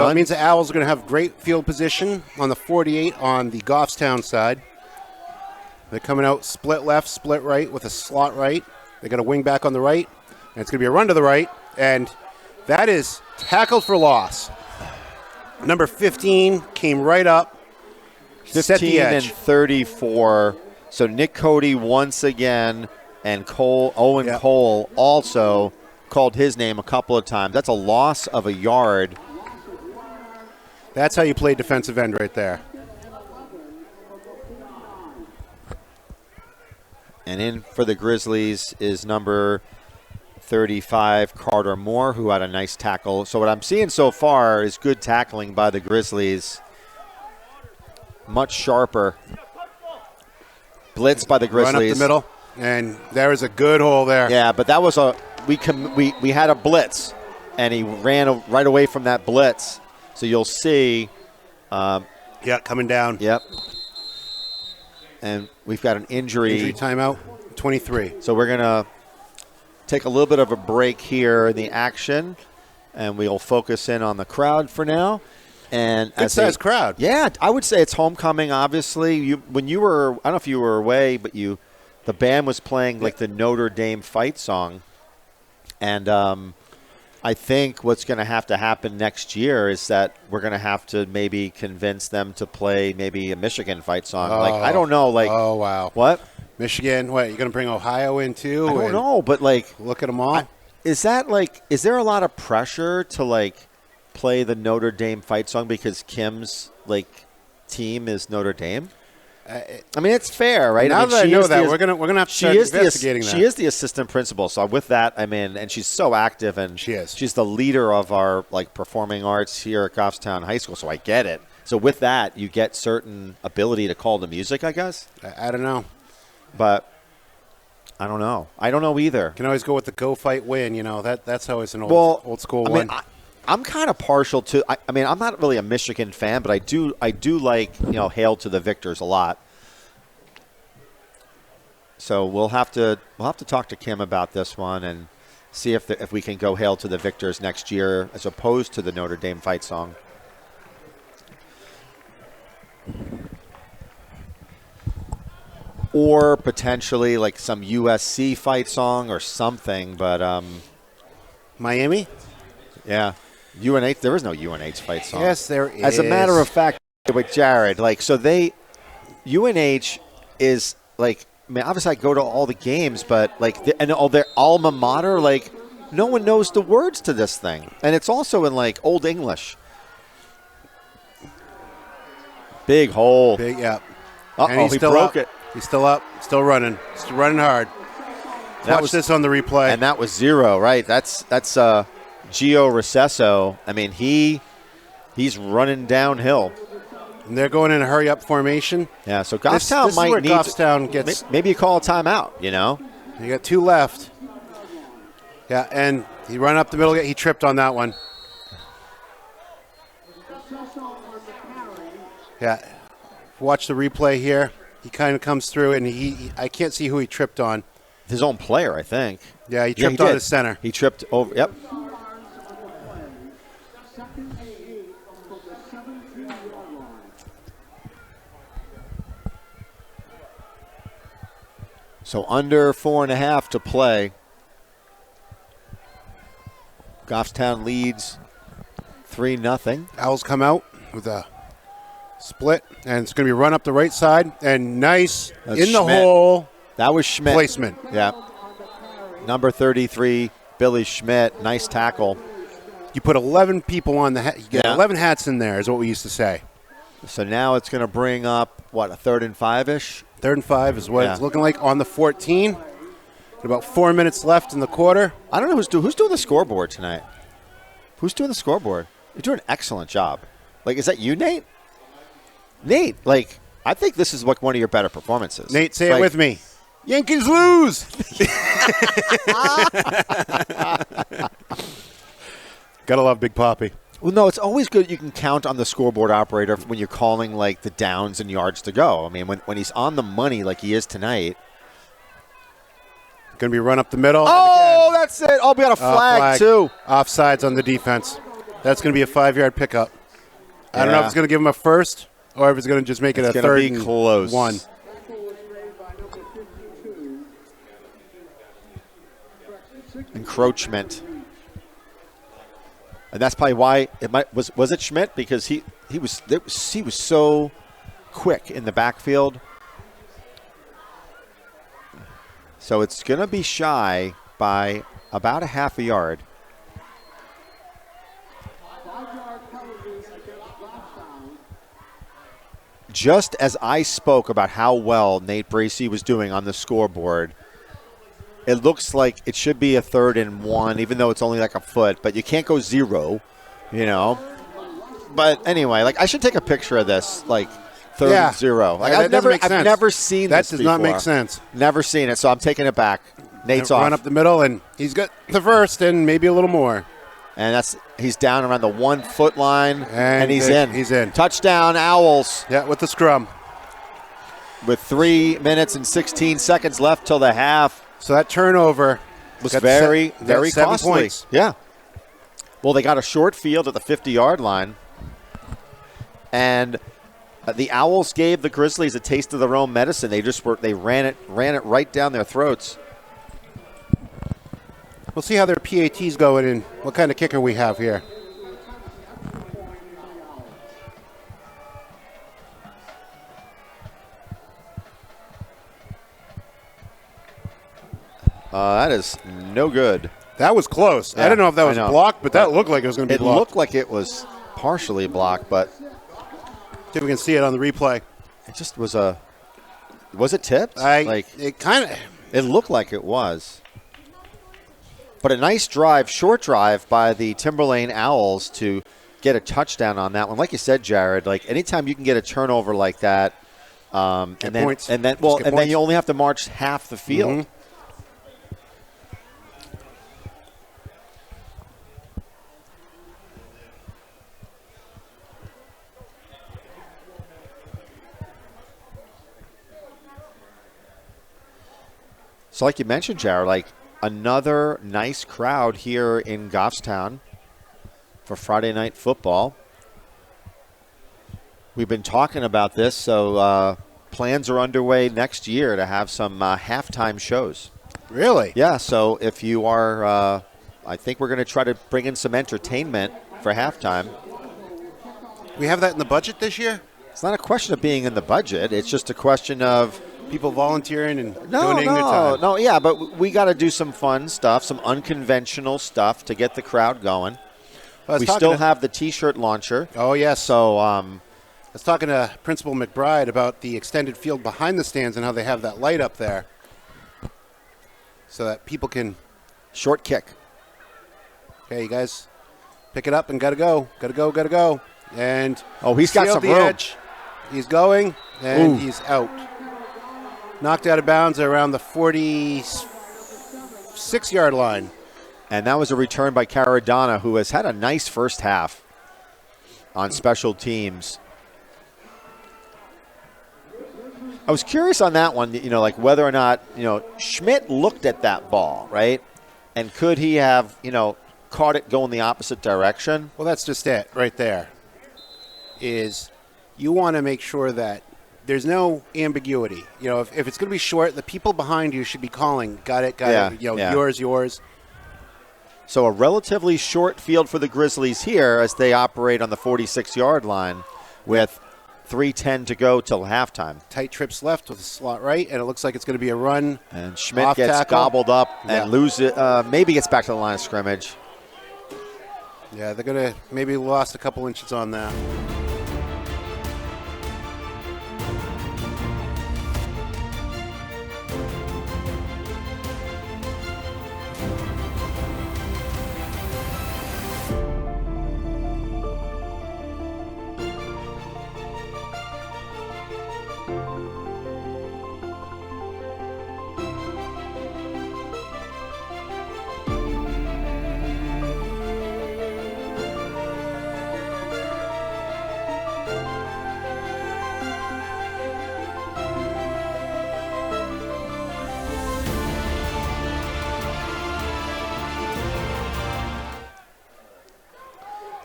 it means the Owls are going to have great field position on the 48 on the Goffstown side. They're coming out split left, split right with a slot right. They got a wing back on the right, and it's going to be a run to the right, and that is tackled for loss. Number 15 came right up, 15 set the edge. and 34. So Nick Cody once again, and Owen Cole also called his name a couple of times. That's a loss of a yard. That's how you play defensive end right there. And in for the Grizzlies is number 35, Carter Moore, who had a nice tackle. So what I'm seeing so far is good tackling by the Grizzlies. Much sharper. Blitz by the Grizzlies. Run up the middle, and there is a good hole there. Yeah, but that was we had a blitz, and he ran right away from that blitz. So you'll see. Coming down. Yep. And we've got an Injury timeout, 23. So we're going to take a little bit of a break here in the action, and we'll focus in on the crowd for now. And good sized crowd. Yeah, I would say it's homecoming. Obviously, when you were, I don't know if you were away, but the band was playing like the Notre Dame fight song, and I think what's going to happen next year is that we're going to have to maybe convince them to play maybe a Michigan fight song. I don't know. Oh wow, what? Michigan? What, you're going to bring Ohio in too? I don't know, but look at them all. Is there a lot of pressure to play the Notre Dame fight song because Kim's team is Notre Dame? I mean, it's fair, right? Now that I know that, we're gonna have to start investigating that. She is the assistant principal, so with that, and she's so active, and she's the leader of our performing arts here at Goffstown High School. So I get it. So with that, you get certain ability to call the music, I guess. I don't know, but I don't know. I don't know either. You can always go with the go fight win. That's always an old school one. I'm kind of partial to. I mean, I'm not really a Michigan fan, but I do like Hail to the Victors a lot. So we'll have to talk to Kim about this one and see if we can go Hail to the Victors next year as opposed to the Notre Dame fight song. Or potentially some USC fight song or something, but Miami? Yeah. UNH, there is no UNH fight song. Yes, there is. As a matter of fact, with Jared, UNH is obviously I go to all the games, but and all their alma mater, no one knows the words to this thing. And it's also in Old English. Big hole. Big, yeah. Uh-oh, he broke it. He's still up, still running hard. Watch this on the replay. And that was 0, right? That's Gio Recesso. I mean, he's running downhill. And they're going in a hurry-up formation. Yeah, so Goffstown might need Goffstown gets. Maybe you call a timeout, You got 2 left. Yeah, and he ran up the middle. He tripped on that one. Yeah, watch the replay here. He kind of comes through, and I can't see who he tripped on. His own player, I think. Yeah, he tripped on his center. He tripped over. Yep. So under 4.5 to play. Goffstown leads 3-0. Owls come out with a split, and it's going to be run up the right side, and nice That's in the Schmidt. hole. That was Schmidt. Placement. Yeah. Number 33, Billy Schmidt. Nice tackle. You put 11 people on the hat. You get 11 hats in there is what we used to say. So now it's going to bring up, a 3rd and 5-ish? 3rd and 5 is what it's looking like on the 14. About 4 minutes left in the quarter. I don't know who's doing the scoreboard tonight. Who's doing the scoreboard? You're doing an excellent job. Is that you, Nate? Nate, I think this is one of your better performances. Nate, say it with me. Yankees lose. Gotta love Big Poppy. Well, no, it's always good. You can count on the scoreboard operator when you're calling like the downs and yards to go. I mean, when he's on the money like he is tonight. Going to be run up the middle. Oh, that's it. Oh, we got a flag too. Offsides on the defense. That's going to be a 5-yard pickup. I don't know if Yeah. it's going to give him a first or if it's going to just make it It's a gonna third be and close. 1. Encroachment. And that's probably why it was it Schmidt, because he was so quick in the backfield. So it's going to be shy by about a half a yard. Just as I spoke about how well Nate Bracey was doing on the scoreboard, it looks like it should be a 3rd and 1, even though it's only like a foot. But you can't go 0, you know. But anyway, like I should take a picture of this, like 3rd and 0. Like Yeah, I've never seen that this does before. not make sense. Never seen it, so I'm taking it back. Nate's off. Run up the middle, and he's got the first and maybe a little more. And he's down around the 1 foot line, and he's in. He's in. Touchdown, Owls. Yeah, with the scrum. With 3 minutes and 16 seconds left till the half. So that turnover Was got very 7 costly. points. Yeah. Well, they got a short field at the 50-yard line, and the Owls gave the Grizzlies a taste of their own medicine. They ran it right down their throats. We'll see how their PAT's going and what kind of kicker we have here. That is no good. That was close. Yeah, I don't know if that I was know. blocked, but that looked like it was going to be It blocked. looked like it was partially blocked, but See if we can see it on the replay. it just was a. Was it tipped? It kind of. It looked like it was. But a nice drive, short drive by the Timberlane Owls to get a touchdown on that one. Like you said, Jared, like anytime you can get a turnover like that, and then points. then Just get then points. you only have to march half the field. Mhm. So like you mentioned, Jared, like another nice crowd here in Goffstown for Friday Night Football. We've been talking about this, so plans are underway next year to have some halftime shows. Really? Yeah, so if you are, I think we're going to try to bring in some entertainment for halftime. We have that in the budget this year? It's not a question of being in the budget. It's just a question of People volunteering and donating their time. No, yeah, but we got to do some fun stuff, some unconventional stuff to get the crowd going. We still have the T-shirt launcher. Oh, yes. So, I was talking to Principal McBride about the extended field behind the stands and how they have that light up there so that people can. Short kick. Okay, you guys pick it up and got to go. Got to go. And He's got sealed some the room. edge. He's going, and Ooh. he's out. Knocked out of bounds around the 46-yard line. And that was a return by Caradonna, who has had a nice first half on special teams. I was curious on that one, like whether or not, Schmidt looked at that ball, right? And could he have, caught it going the opposite direction? Well, that's just it right there, is you want to make sure that there's no ambiguity. If it's going to be short, the people behind you should be calling, got it, yours. So a relatively short field for the Grizzlies here as they operate on the 46-yard line with 3:10 to go till halftime. Tight trips left with a slot right, and it looks like it's going to be a run. And Schmidt off gets tackle. gobbled up Yeah. and maybe gets back to the line of scrimmage. Yeah, they're going to maybe lost a couple inches on that.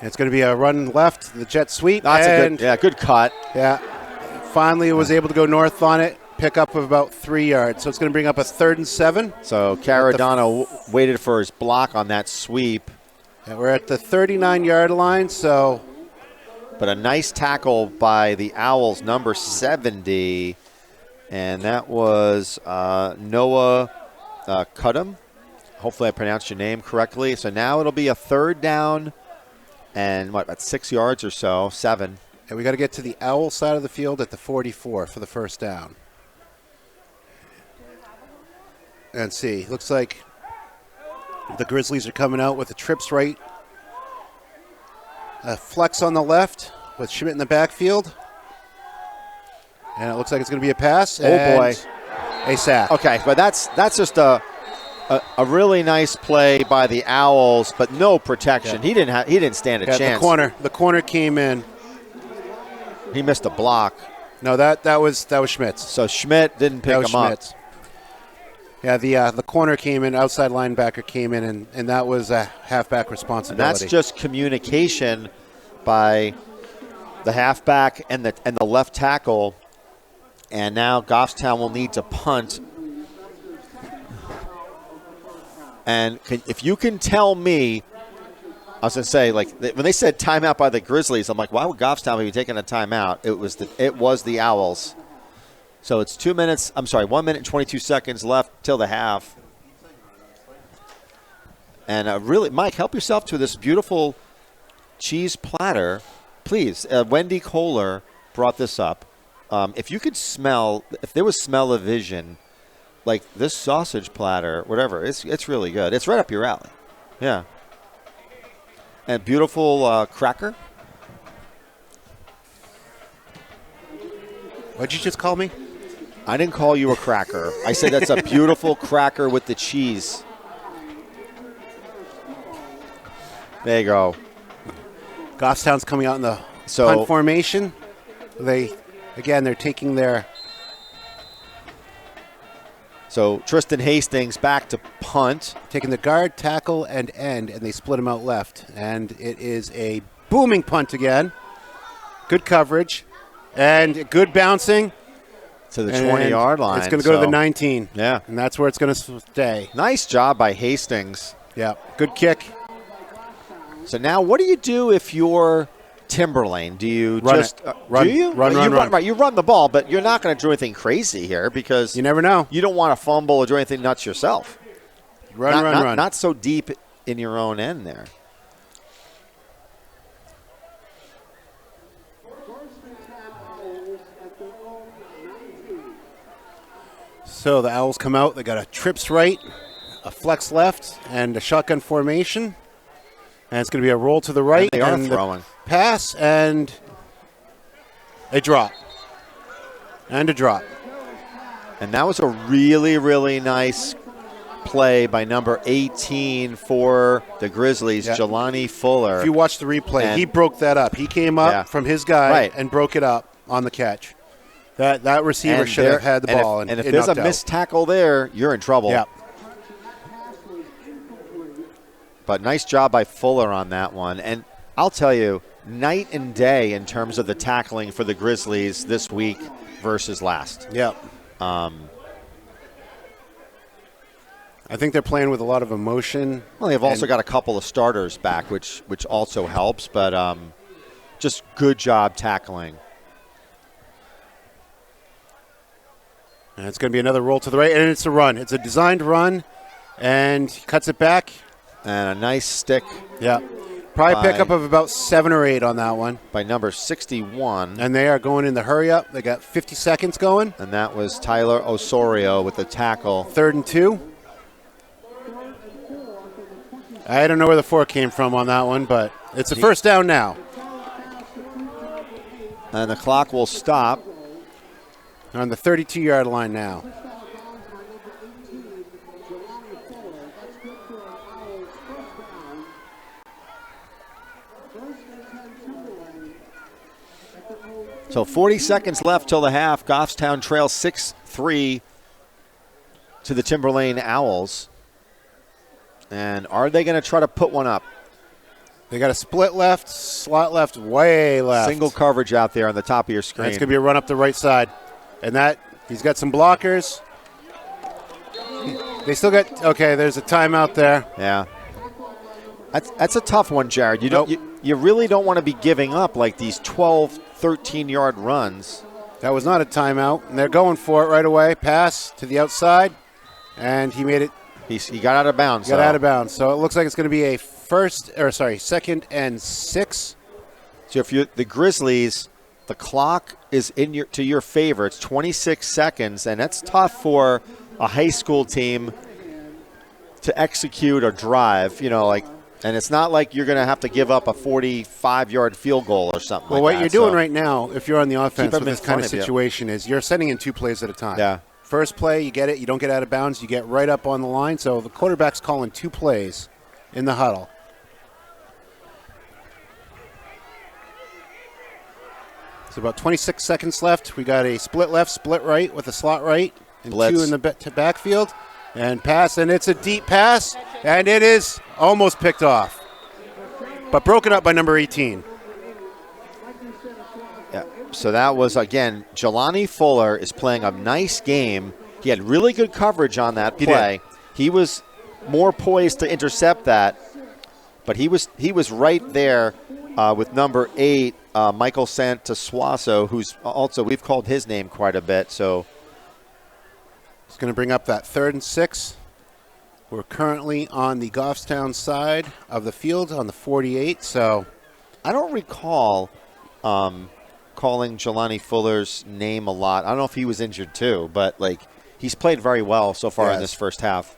It's going to be a run left, the jet sweep. That's a good cut. Yeah. Finally was able to go north on it, pick up of about 3 yards. So it's going to bring up a 3rd and 7. So Caradano waited for his block on that sweep. And we're at the 39-yard line, so. But a nice tackle by the Owls, number 70. And that was Noah Cudham. Hopefully I pronounced your name correctly. So now it'll be a 3rd down and, about 6 yards or so, 7. And we got to get to the Owl side of the field at the 44 for the first down. And see, looks like the Grizzlies are coming out with the trips right. A flex on the left with Schmidt in the backfield. And it looks like it's going to be a pass. Oh, boy. A sack. Okay, but that's just a really nice play by the Owls, but no protection. Yeah. He didn't stand a chance. The corner came in. He missed a block. No, that was Schmidt's. So Schmidt didn't pick him up. Yeah, the corner came in, outside linebacker came in, and that was a halfback responsibility. And that's just communication by the halfback and the left tackle. And now Goffstown will need to punt. And if you can tell me, I was going to say, like, when they said timeout by the Grizzlies, I'm like, why would Goffstown be taking a timeout? It was the Owls. So it's 1 minute and 22 seconds left till the half. And really, Mike, help yourself to this beautiful cheese platter. Please, Wendy Kohler brought this up. If you could smell, if there was smell-o-vision, like this sausage platter, whatever, it's really good. It's right up your alley. Yeah. And beautiful cracker. What'd you just call me? I didn't call you a cracker. I said that's a beautiful cracker with the cheese. There you go. Goffstown's coming out in the punt formation. They're taking their. So Tristan Hastings back to punt. Taking the guard, tackle, and end, and they split him out left. And it is a booming punt again. Good coverage. And good bouncing. To the 20-yard line. It's going to go to the 19. Yeah. And that's where it's going to stay. Nice job by Hastings. Yeah. Good kick. So now what do you do if you're Timberlane? Do you run just run, do you? run? Right, you run the ball, but you're not going to do anything crazy here because you never know. You don't want to fumble or do anything nuts yourself. Run. Not so deep in your own end there. So the Owls come out. They got a trips right, a flex left, and a shotgun formation. And it's going to be a roll to the right. And they are throwing. Pass and a drop. And a drop. And that was a really, really nice play by number 18 for the Grizzlies, Jelani Fuller. If you watch the replay, he broke that up. He came up from his guy and broke it up on the catch. That receiver should have had the ball. And if there's a missed tackle there, you're in trouble. Yeah. But nice job by Fuller on that one. And I'll tell you, night and day in terms of the tackling for the Grizzlies this week versus last. Yeah. I think they're playing with a lot of emotion. Well, they've also got a couple of starters back, which also helps. But just good job tackling. And it's going to be another roll to the right, and it's a run. It's a designed run, and he cuts it back. And a nice stick. Yeah. Probably pickup of about 7 or 8 on that one. By number 61. And they are going in the hurry up. They got 50 seconds going. And that was Tyler Osorio with the tackle. 3rd and 2. I don't know where the 4 came from on that one, but it's a first down now. And the clock will stop. They're on the 32-yard line now. So 40 seconds left till the half. Goffstown trails 6-3 to the Timberlane Owls. And are they going to try to put one up? They got a split left, slot left, way left. Single coverage out there on the top of your screen. And it's going to be a run up the right side. And that, he's got some blockers. They still got, okay, there's a timeout there. Yeah. That's a tough one, Jared. You really don't want to be giving up like these 12, 13-yard runs. That was not a timeout, and they're going for it right away. Pass to the outside, and he made it. He got out of bounds. Got out of bounds. So it looks like it's going to be a second and 6. So if you're the Grizzlies, the clock is to your favor. It's 26 seconds, and that's tough for a high school team to execute or drive. And it's not like you're going to have to give up a 45-yard field goal or something well, like that. what you're doing right now, if you're on the offense with in this kind of front of you. situation, is you're sending in 2 plays at a time. Yeah. First play, you get it. You don't get out of bounds. You get right up on the line. So the quarterback's calling 2 plays in the huddle. So about 26 seconds left. We got a split left, split right with a slot right. And Blitz. 2 in the backfield. And pass, and it's a deep pass. And it is almost picked off. But broken up by number 18. Yeah. So that was, again, Jelani Fuller is playing a nice game. He had really good coverage on that play. He was more poised to intercept that, but he was right there with number 8, Michael Santasuaso, who's also, we've called his name quite a bit. So it's going to bring up that 3rd and 6. We're currently on the Goffstown side of the field on the 48. So I don't recall calling Jelani Fuller's name a lot. I don't know if he was injured too, but he's played very well so far in this first half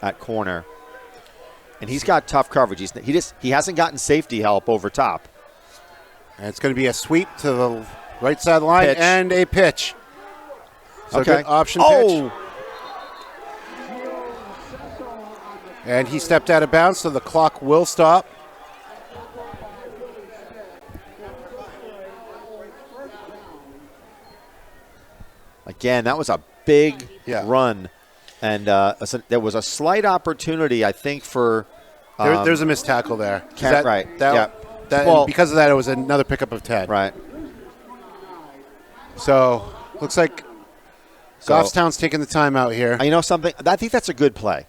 at corner. And he's got tough coverage. He hasn't gotten safety help over top. And it's going to be a sweep to the right side of the line Pitch. and a pitch. So Okay. good option pitch. And he stepped out of bounds, so the clock will stop. Again, that was a big Yeah. run. And there was a slight opportunity, I think, for There's a missed tackle there. right. Yeah. And because of that, it was another pickup of 10. Right. So looks like Goffstown's taking the timeout here. You know something? I think that's a good play.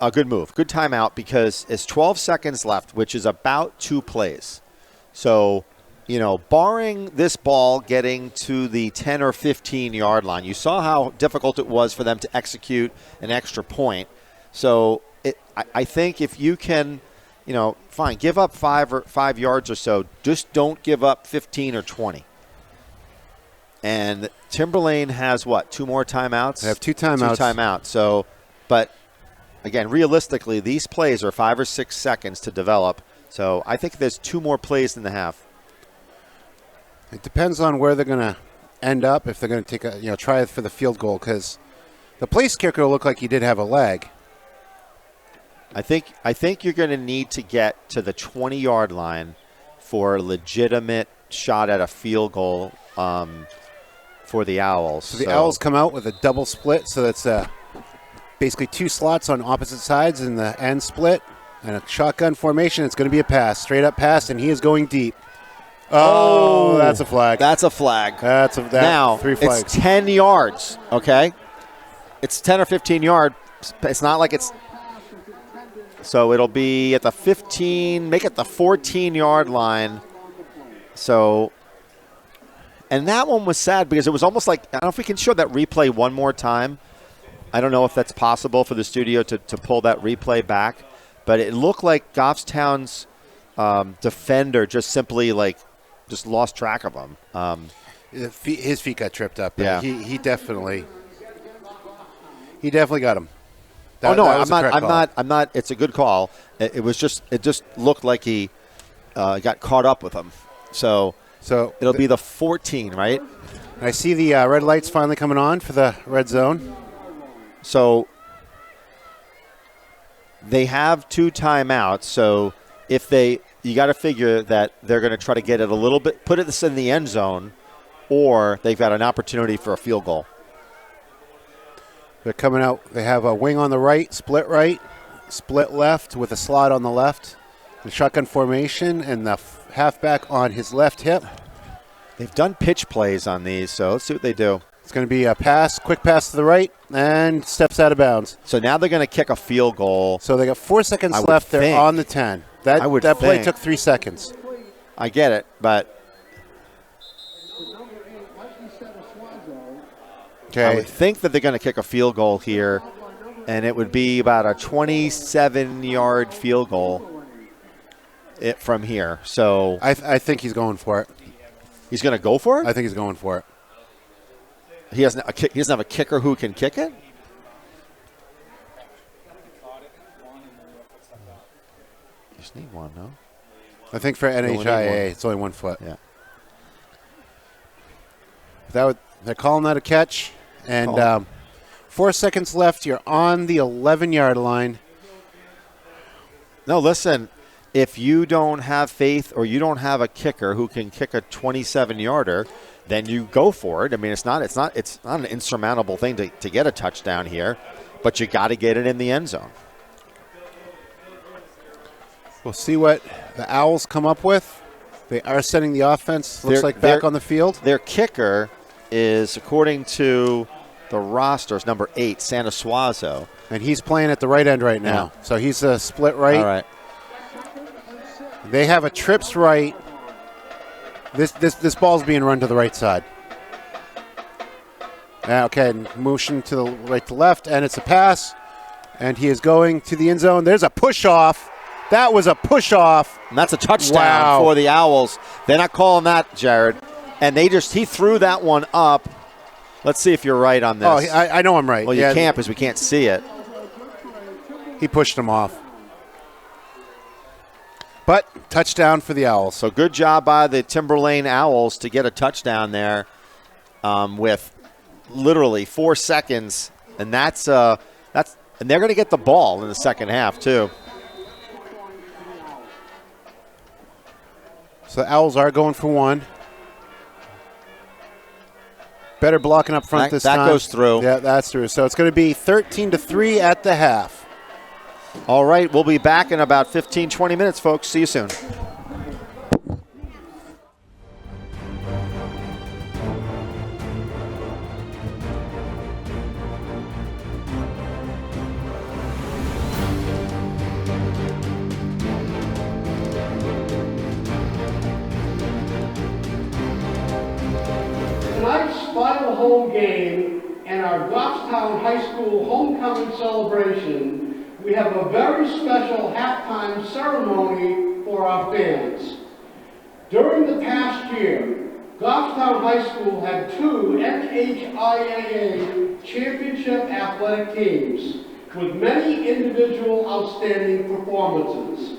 A good move. Good timeout because it's 12 seconds left, which is about 2 plays. So, barring this ball getting to the 10 or 15-yard line, you saw how difficult it was for them to execute an extra point. So I think if you can, fine, give up 5 yards or so. Just don't give up 15 or 20. And Timberlane has, 2 more timeouts? They have 2 timeouts. 2 timeouts. So, but again, realistically, these plays are 5 or 6 seconds to develop. So I think there's 2 more plays in the half. It depends on where they're going to end up, if they're going to take try for the field goal, because the place kicker looked like he did have a leg. I think you're going to need to get to the 20-yard line for a legitimate shot at a field goal for the Owls. So the Owls come out with a double split, so that's basically 2 slots on opposite sides in the end split, and a shotgun formation. It's going to be a pass, straight up pass, and he is going deep. Oh, that's a flag. That's a flag. Now 3 flags. It's 10 yards, okay? It's 10 or 15 yards. It's not like it's – so it'll be at the 15, make it the 14-yard line. So – and that one was sad because it was almost like – I don't know if we can show that replay one more time. I don't know if that's possible for the studio to pull that replay back. But it looked like Goffstown's defender just simply just lost track of him. His feet got tripped up. Yeah. He definitely got him. I'm not. It's a good call. It just looked like he got caught up with him. So it'll be the 14, right? I see the red lights finally coming on for the red zone. So they have 2 timeouts. So you got to figure that they're going to try to get it a little bit, put it in the end zone, or they've got an opportunity for a field goal. They're coming out. They have a wing on the right, split left with a slot on the left. The shotgun formation and the halfback on his left hip. They've done pitch plays on these, so let's see what they do. It's going to be a pass, quick pass to the right, and steps out of bounds. So now they're going to kick a field goal. So they got 4 seconds left. They're on the 10. That play took 3 seconds. I get it, but I would think that they're going to kick a field goal here, and it would be about a 27-yard field goal from here. So I think he's going for it. He's going to go for it? I think he's going for it. He doesn't have a kicker who can kick it? You just need one, no? I think for NHIA, it's only 1 foot. Yeah. They're calling that a catch. And 4 seconds left. You're on the 11-yard line. No, listen. If you don't have faith or you don't have a kicker who can kick a 27-yarder, then you go for it. I mean, it's not an insurmountable thing to get a touchdown here, but you got to get it in the end zone. We'll see what the Owls come up with. They are setting the offense, looks like, back on the field. Their kicker is, according to the rosters, number 8, Sanasuazo. And he's playing at the right end right now. Yeah. So he's a split right. All right. They have a trips right. This ball's being run to the right side. Okay, motion to the right to left, and it's a pass. And he is going to the end zone. There's a push-off. That was a push-off. And that's a touchdown for the Owls. They're not calling that, Jared. And he threw that one up. Let's see if you're right on this. Oh, I know I'm right. Well, you can't because we can't see it. He pushed him off. But touchdown for the Owls. So good job by the Timberlane Owls to get a touchdown there with literally 4 seconds, and and they're going to get the ball in the second half too. So the Owls are going for 1. Better blocking up front this time. That goes through. Yeah, that's through. So it's going to be 13-3 at the half. All right, we'll be back in about 15, 20 minutes, folks. See you soon. Tonight's final home game and our Goffstown High School homecoming celebration, we have a very special halftime ceremony for our fans. During the past year, Goffstown High School had 2 NHIAA championship athletic teams with many individual outstanding performances.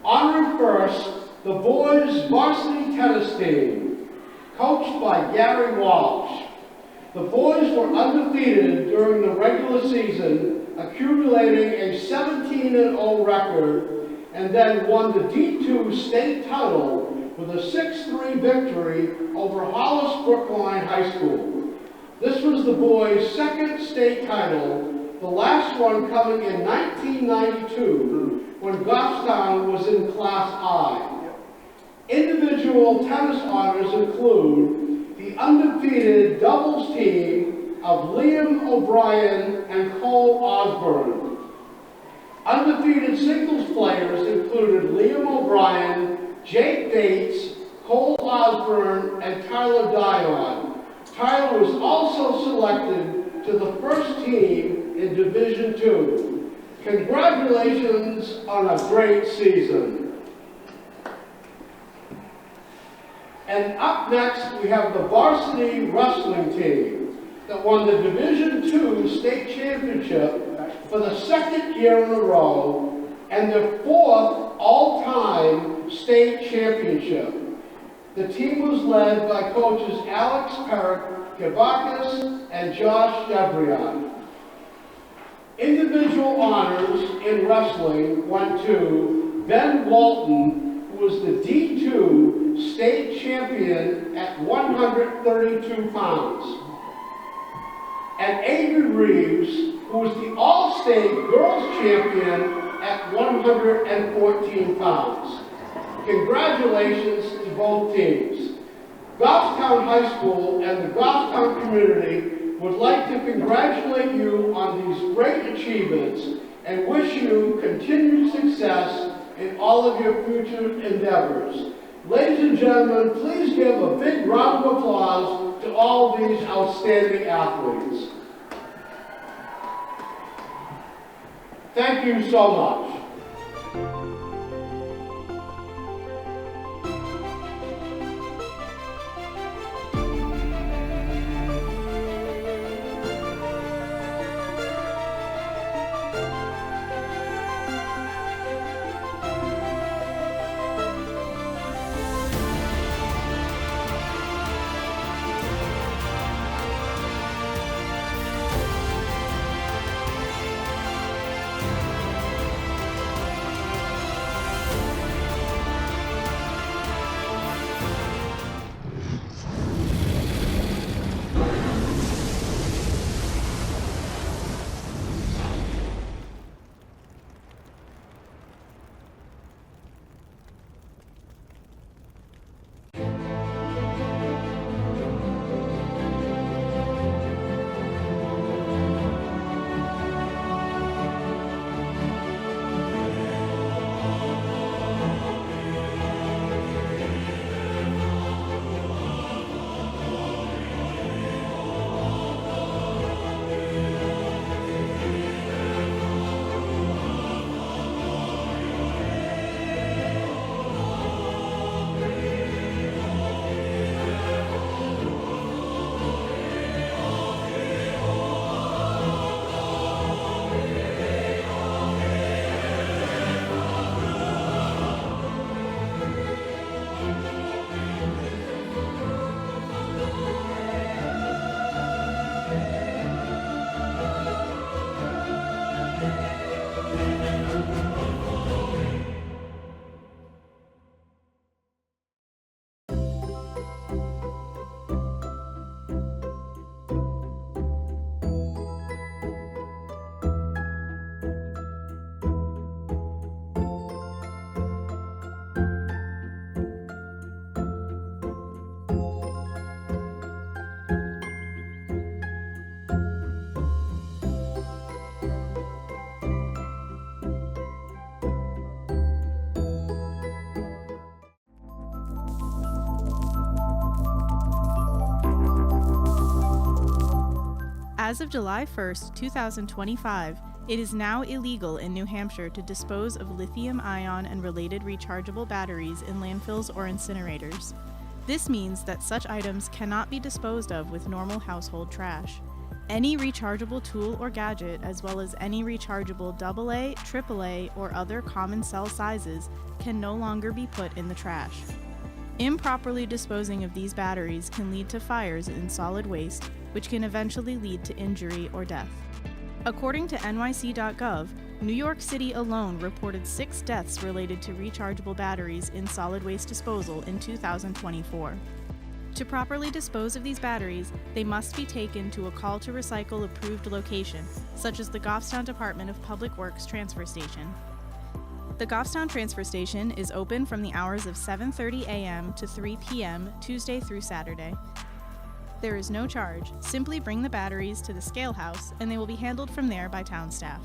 Honoring first, the boys' varsity tennis team, coached by Gary Walsh. The boys were undefeated during the regular season, accumulating a 17-0 record, and then won the D2 state title with a 6-3 victory over Hollis Brookline High School. This was the boys' second state title, the last one coming in 1992 when Goffstown was in Class I. Individual tennis honors include the undefeated doubles team of Liam O'Brien and Cole Osborne. Undefeated singles players included Liam O'Brien, Jake Bates, Cole Osborne, and Tyler Dion. Tyler was also selected to the first team in Division II. Congratulations on a great season. And up next, we have the varsity wrestling team that won the Division II state championship for the second year in a row and their 4th all-time state championship. The team was led by coaches Alex Kavakis and Josh Debrion. Individual honors in wrestling went to Ben Walton, who was the D2 state champion at 132 pounds. And Adrian Reeves, who was the all All-State Girls Champion at 114 pounds. Congratulations to both teams. Goffstown High School and the Goffstown community would like to congratulate you on these great achievements and wish you continued success in all of your future endeavors. Ladies and gentlemen, please give a big round of applause to all these outstanding athletes. Thank you so much. As of July 1st, 2025, it is now illegal in New Hampshire to dispose of lithium-ion and related rechargeable batteries in landfills or incinerators. This means that such items cannot be disposed of with normal household trash. Any rechargeable tool or gadget, as well as any rechargeable AA, AAA, or other common cell sizes, can no longer be put in the trash. Improperly disposing of these batteries can lead to fires in solid waste, which can eventually lead to injury or death. According to nyc.gov, New York City alone reported 6 deaths related to rechargeable batteries in solid waste disposal in 2024. To properly dispose of these batteries, they must be taken to a call to recycle approved location, such as the Goffstown Department of Public Works Transfer Station. The Goffstown Transfer Station is open from the hours of 7:30 a.m. to 3 p.m. Tuesday through Saturday. There is no charge. Simply bring the batteries to the scale house and they will be handled from there by town staff.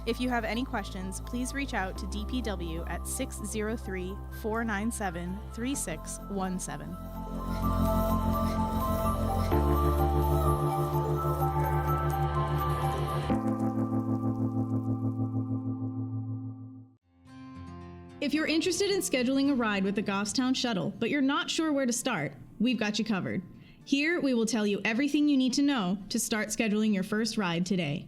If you have any questions, please reach out to DPW at 603-497-3617. If you're interested in scheduling a ride with the Goffstown Shuttle, but you're not sure where to start, we've got you covered. Here, we will tell you everything you need to know to start scheduling your first ride today.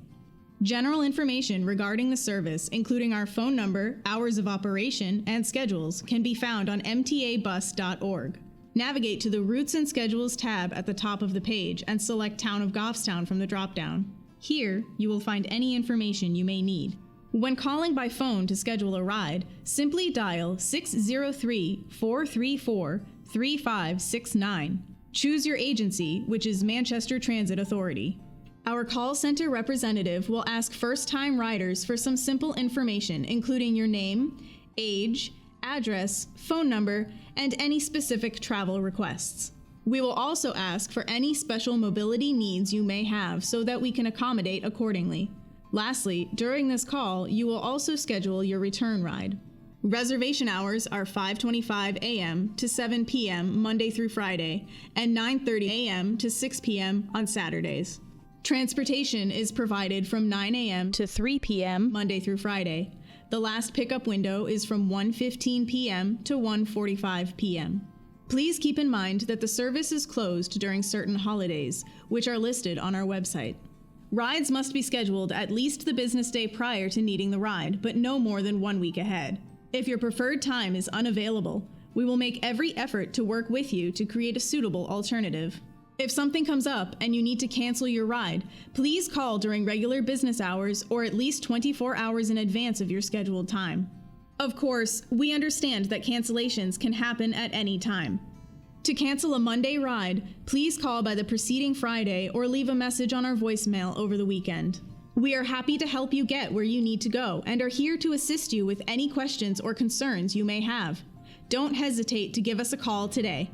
General information regarding the service, including our phone number, hours of operation, and schedules, can be found on mtabus.org. Navigate to the Routes and Schedules tab at the top of the page and select Town of Goffstown from the dropdown. Here, you will find any information you may need. When calling by phone to schedule a ride, simply dial 603-434-3569. Choose your agency, which is Manchester Transit Authority. Our call center representative will ask first-time riders for some simple information, including your name, age, address, phone number, and any specific travel requests. We will also ask for any special mobility needs you may have so that we can accommodate accordingly. Lastly, during this call, you will also schedule your return ride. Reservation hours are 5:25 a.m. to 7 p.m. Monday through Friday, and 9:30 a.m. to 6 p.m. on Saturdays. Transportation is provided from 9 a.m. to 3 p.m. Monday through Friday. The last pickup window is from 1:15 p.m. to 1:45 p.m. Please keep in mind that the service is closed during certain holidays, which are listed on our website. Rides must be scheduled at least the business day prior to needing the ride, but no more than 1 week ahead. If your preferred time is unavailable, we will make every effort to work with you to create a suitable alternative. If something comes up and you need to cancel your ride, please call during regular business hours or at least 24 hours in advance of your scheduled time. Of course, we understand that cancellations can happen at any time. To cancel a Monday ride, please call by the preceding Friday or leave a message on our voicemail over the weekend. We are happy to help you get where you need to go and are here to assist you with any questions or concerns you may have. Don't hesitate to give us a call today.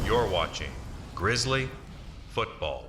You're watching Grizzly Football.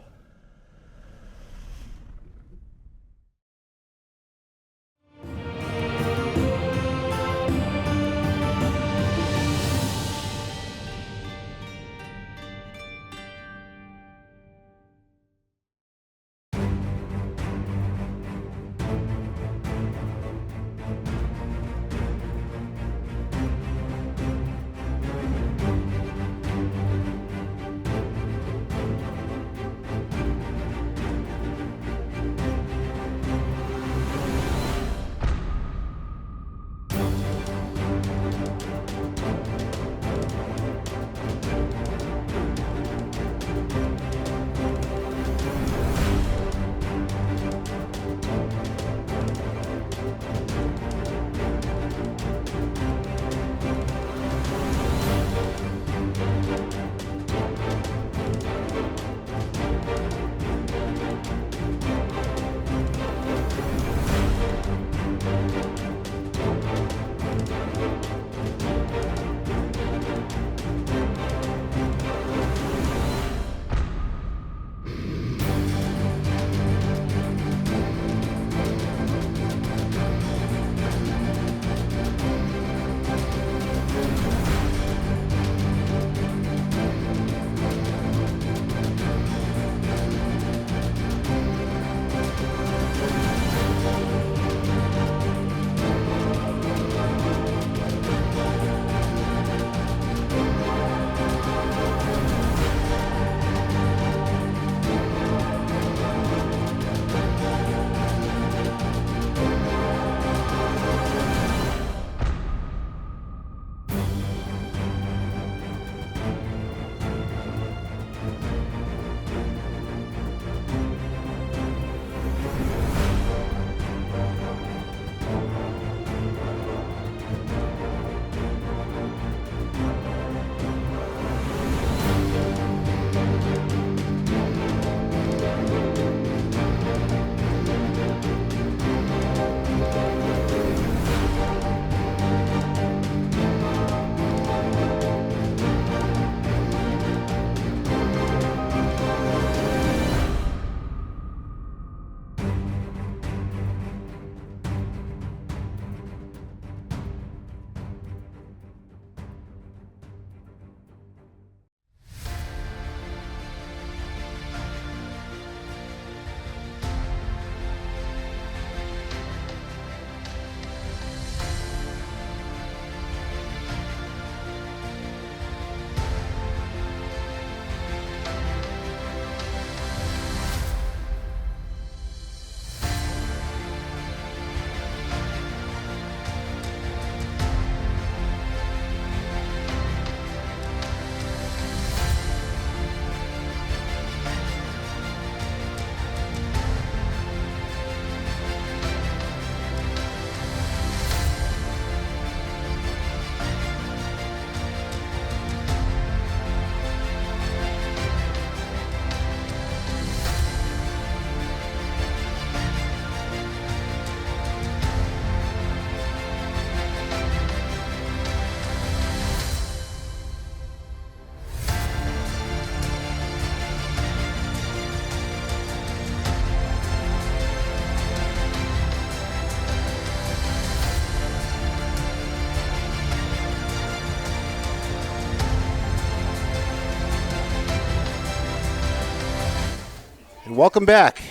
Welcome back.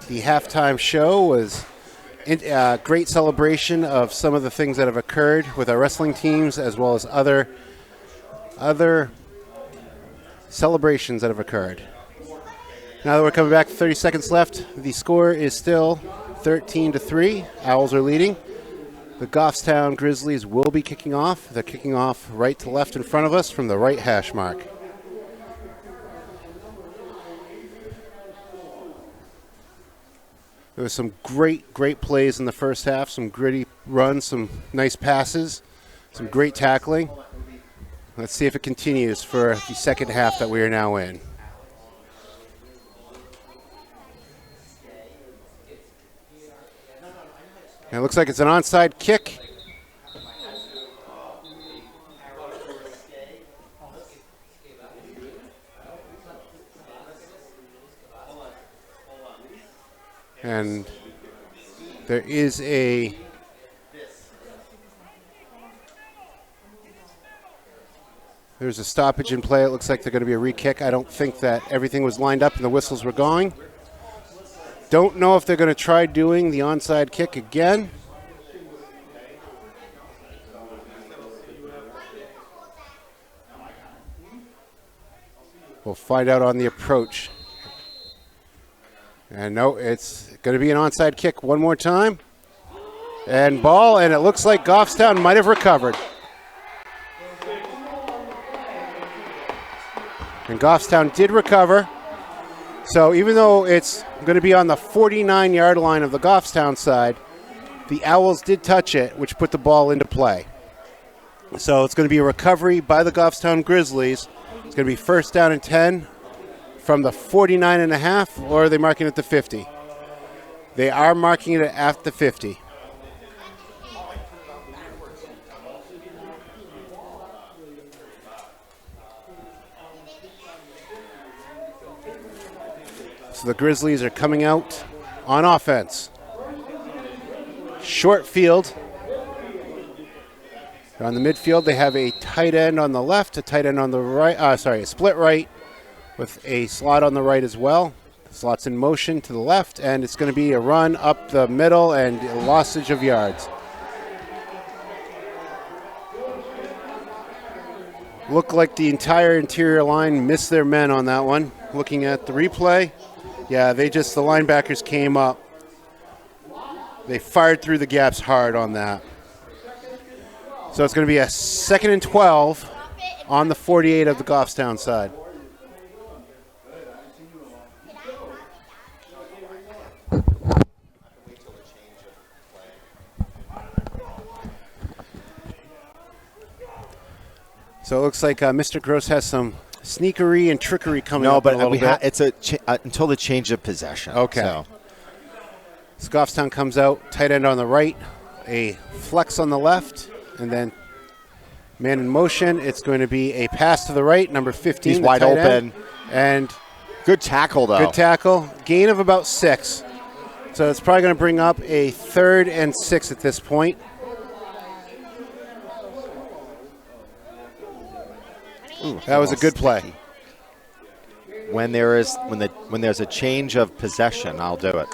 The halftime show was a great celebration of some of the things that have occurred with our wrestling teams, as well as other celebrations that have occurred. Now that we're coming back, 30 seconds left. The score is still 13-3. Owls are leading. The Goffstown Grizzlies will be kicking off. They're kicking off right to left in front of us from the right hash mark. There was some great plays in the first half, some gritty runs, some nice passes, some great tackling. Let's see if it continues for the second half that we are now in. And it looks like it's an onside kick. And there is there's a stoppage in play. It looks like they're going to be a re-kick. I don't think that everything was lined up and the whistles were going. Don't know if they're going to try doing the onside kick again. We'll find out on the approach. And no, it's going to be an onside kick one more time. And ball, and it looks like Goffstown might have recovered. And Goffstown did recover. So even though it's going to be on the 49-yard line of the Goffstown side, the Owls did touch it, which put the ball into play. So it's going to be a recovery by the Goffstown Grizzlies. It's going to be first down and 10 from the 49.5, or are they marking it at the 50? They are marking it at the 50. So the Grizzlies are coming out on offense. Short field. On the midfield, they have a tight end on the left, a tight end on the right, a split right with a slot on the right as well. The slot's in motion to the left, and it's going to be a run up the middle and a lossage of yards. Looked like the entire interior line missed their men on that one. Looking at the replay, yeah, the linebackers came up. They fired through the gaps hard on that. So it's going to be a 2nd and 12 on the 48 of the Goffstown side. So it looks like Mr. Gross has some sneakery and trickery coming up. No, but it's until the change of possession. Okay. So Goffstown comes out, tight end on the right, a flex on the left, and then man in motion. It's going to be a pass to the right, number 15. He's wide open. End. And good tackle, though. Good tackle. Gain of about 6. So it's probably going to bring up a 3rd and 6 at this point. Ooh, that was a good play. When there's a change of possession, I'll do it.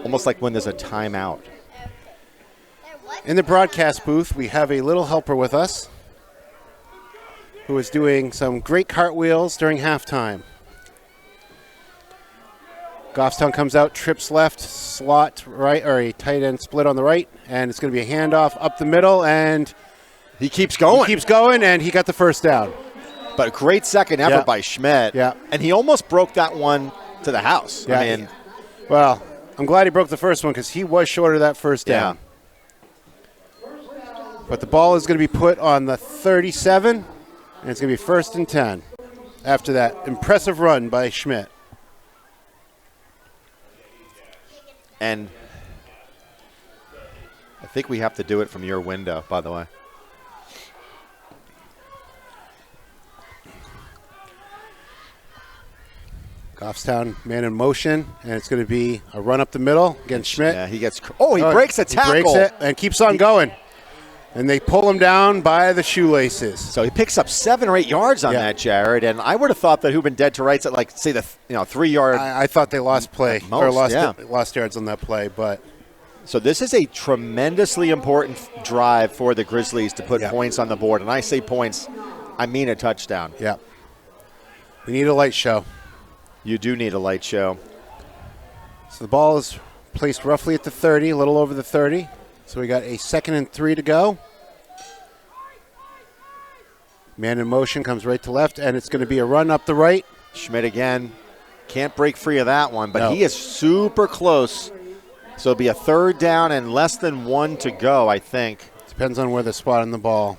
Almost like when there's a timeout. In the broadcast booth, we have a little helper with us who is doing some great cartwheels during halftime. Goffstown comes out, trips left, slot right, or a tight end split on the right, and it's going to be a handoff up the middle, and he keeps going. And he got the first down. But a great second effort by Schmidt. Yeah. And he almost broke that one to the house. Yeah. I mean, well, I'm glad he broke the first one because he was short of that first down. Yeah. But the ball is going to be put on the 37, and it's going to be 1st and 10 after that impressive run by Schmidt. And I think we have to do it from your window, by the way. Goffstown man in motion, and it's going to be a run up the middle against Schmidt. Yeah, he gets. Oh, he breaks a tackle. He breaks it and keeps on going. And they pull him down by the shoelaces. So he picks up 7 or 8 yards on that, Jared. And I would have thought that who'd been dead to rights at, like, say, the 3 yard. I thought they lost play most, or lost yards on that play, but. So this is a tremendously important drive for the Grizzlies to put points on the board. And I say points, I mean a touchdown. Yeah. We need a light show. You do need a light show. So the ball is placed roughly at the 30, a little over the 30. So we got a 2nd and 3 to go. Man in motion, comes right to left, and it's going to be a run up the right. Schmidt again. Can't break free of that one, but he is super close. So it'll be a 3rd down and less than 1 to go, I think. Depends on where the spot on the ball.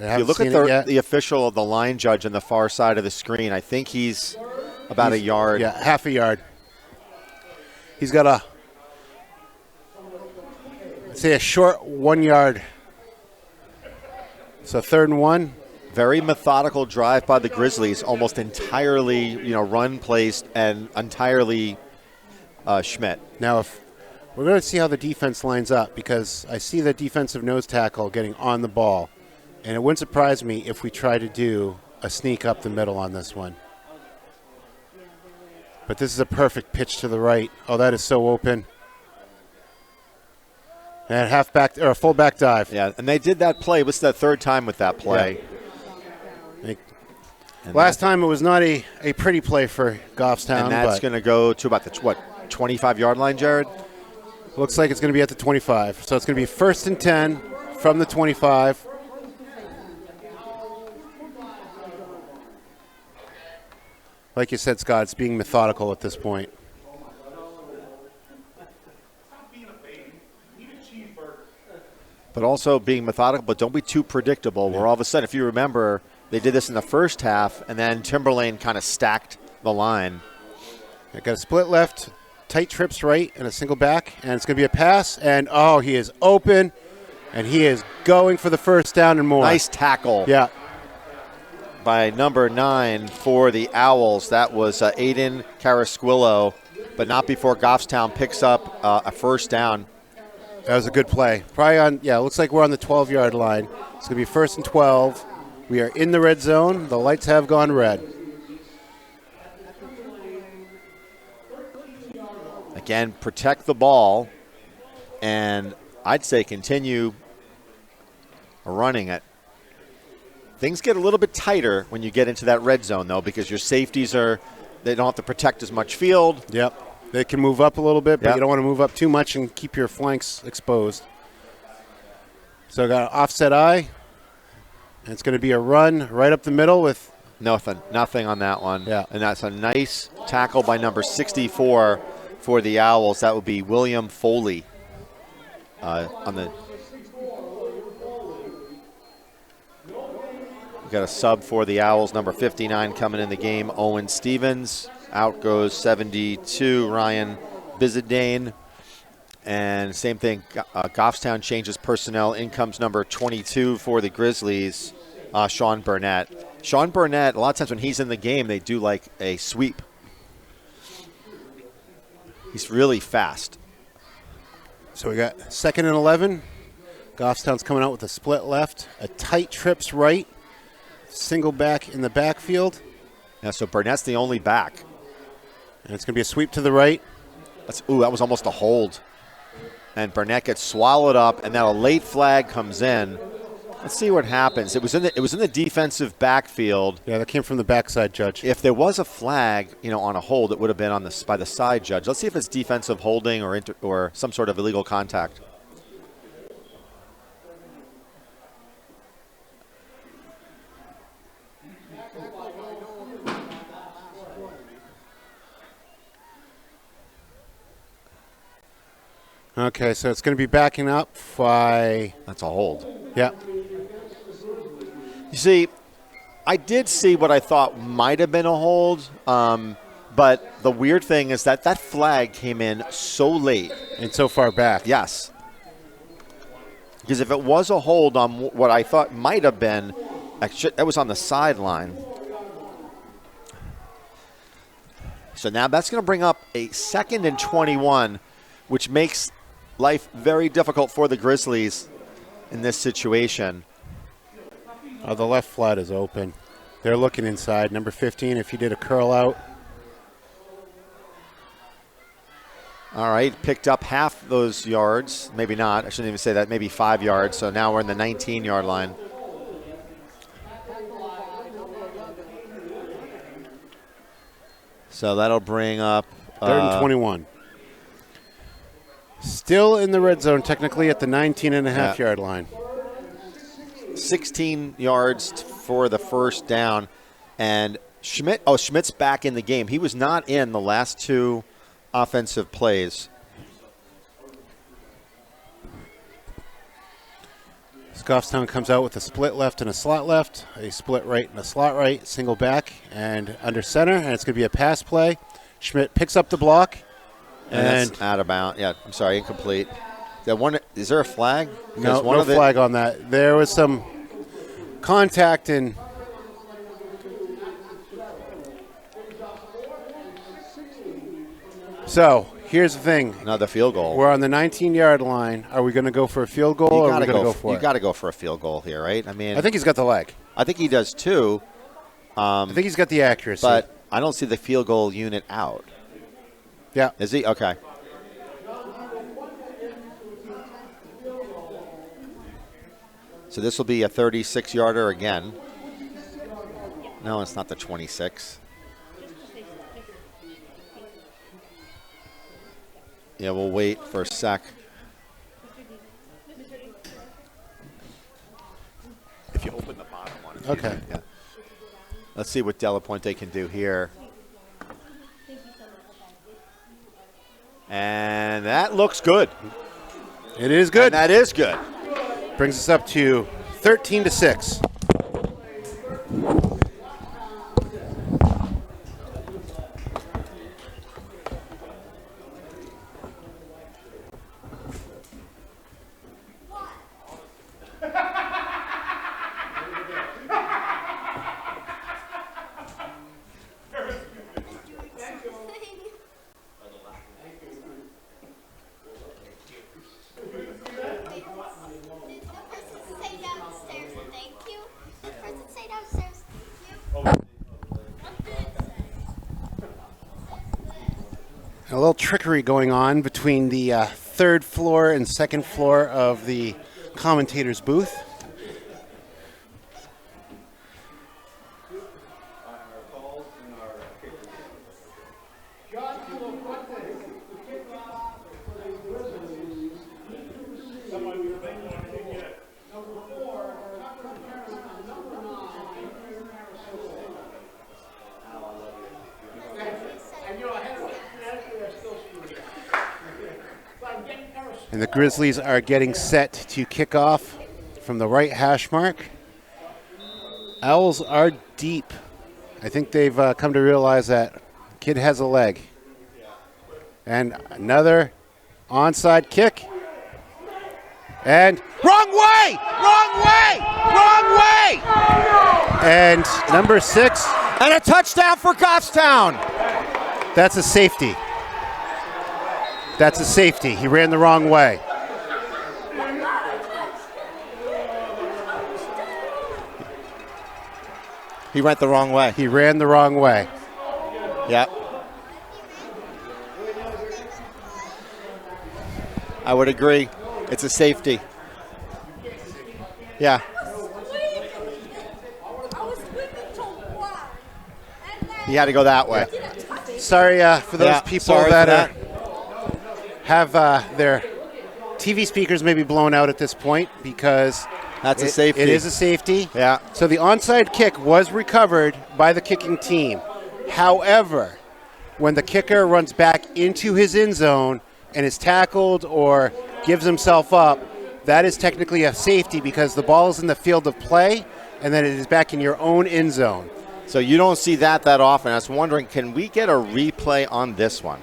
If you look at the official of the line judge on the far side of the screen, I think he's about a yard. Yeah, half a yard. He's got a short 1 yard. So 3rd and 1. Very methodical drive by the Grizzlies, almost entirely, run placed and entirely Schmidt. Now, if we're going to see how the defense lines up, because I see the defensive nose tackle getting on the ball, and it wouldn't surprise me if we try to do a sneak up the middle on this one. But this is a perfect pitch to the right. Oh, that is so open. And halfback or a fullback dive. Yeah, and they did that play. What's that 3rd time with that play? Yeah. Last time it was not a pretty play for Goffstown. And that's going to go to about the 25-yard line, Jared? Looks like it's going to be at the 25. So it's going to be 1st and 10 from the 25. Like you said, Scott, it's being methodical at this point. But also being methodical, but don't be too predictable. Where all of a sudden, if you remember, they did this in the first half, and then Timberlane kind of stacked the line. I got a split left, tight trips right, and a single back, and it's going to be a pass. And, he is open, and he is going for the 1st down and more. Nice tackle. Yeah. By number 9 for the Owls. That was Aiden Carasquillo, but not before Goffstown picks up a 1st down. That was a good play. Probably on, looks like we're on the 12-yard line. It's going to be 1st and 12. We are in the red zone. The lights have gone red. Again, protect the ball, and I'd say continue running it. Things get a little bit tighter when you get into that red zone, though, because your safeties they don't have to protect as much field. Yep. They can move up a little bit, but you don't want to move up too much and keep your flanks exposed. So I got an offset eye, and it's going to be a run right up the middle with nothing on that one. Yeah. And that's a nice tackle by number 64 for the Owls. That would be William Foley on the. We got a sub for the Owls, number 59 coming in the game, Owen Stevens. Out goes 72, Ryan Bizadane. And same thing, Goffstown changes personnel. In comes number 22 for the Grizzlies, Sean Burnett. Sean Burnett, a lot of times when he's in the game, they do like a sweep. He's really fast. So we got 2nd and 11. Goffstown's coming out with a split left, a tight trips right, single back in the backfield. Yeah, so Burnett's the only back. And it's going to be a sweep to the right. That was almost a hold. And Burnett gets swallowed up, and then a late flag comes in. Let's see what happens. It was in the defensive backfield. Yeah, that came from the backside judge. If there was a flag, on a hold, it would have been by the side judge. Let's see if it's defensive holding or some sort of illegal contact. Okay, so it's going to be backing up by... That's a hold. Yeah. You see, I did see what I thought might have been a hold, but the weird thing is that flag came in so late. And so far back. Yes. Because if it was a hold on what I thought might have been, that was on the sideline. So now that's going to bring up a 2nd and 21, which makes life very difficult for the Grizzlies. in this situation. Oh, the left flat is open. They're looking inside. Number 15, if he did a curl out. All right, picked up half those yards. Maybe not. I shouldn't even say that. Maybe 5 yards. So now we're in the 19-yard line. So that'll bring up 3rd and 21. Still in the red zone, technically at the 19.5-yard line. 16 yards for the first down. And Schmidt's back in the game. He was not in the last 2 offensive plays. Goffstown comes out with a split left and a slot left, a split right and a slot right, single back and under center, and it's going to be a pass play. Schmidt picks up the block. And that's out of bounds. Yeah, I'm sorry, incomplete. Is there a flag? No flag on that. There was some contact and so here's the thing. Another field goal. We're on the 19-yard line. Are we going to go for a field goal or are we going to go for it? You got to go for a field goal here, right? I mean, I think he's got the leg. I think he does too. I think he's got the accuracy. But I don't see the field goal unit out. Yeah. Is he? Okay. So this will be a 36-yarder again. No, it's not the 26. Yeah, we'll wait for a sec. If you open the bottom one. Okay. Yeah. Let's see what Delapointe can do here. And that looks good. It is good. And that is good. Brings us up to 13-6. A little trickery going on between the third floor and second floor of the commentator's booth. And the Grizzlies are getting set to kick off from the right hash mark. Owls are deep. I think they've come to realize that kid has a leg. And another onside kick. And wrong way! Wrong way! Wrong way! And number 6. And a touchdown for Goffstown. That's a safety. That's a safety. He ran the wrong way. He went the wrong way. He ran the wrong way. Yep. I would agree. It's a safety. Yeah. He had to go that way. Yeah. Sorry for those people that have their TV speakers maybe blown out at this point because that's a safety. It is a safety. Yeah. So the onside kick was recovered by the kicking team. However, when the kicker runs back into his end zone and is tackled or gives himself up, that is technically a safety because the ball is in the field of play and then it is back in your own end zone. So you don't see that often. I was wondering, can we get a replay on this one?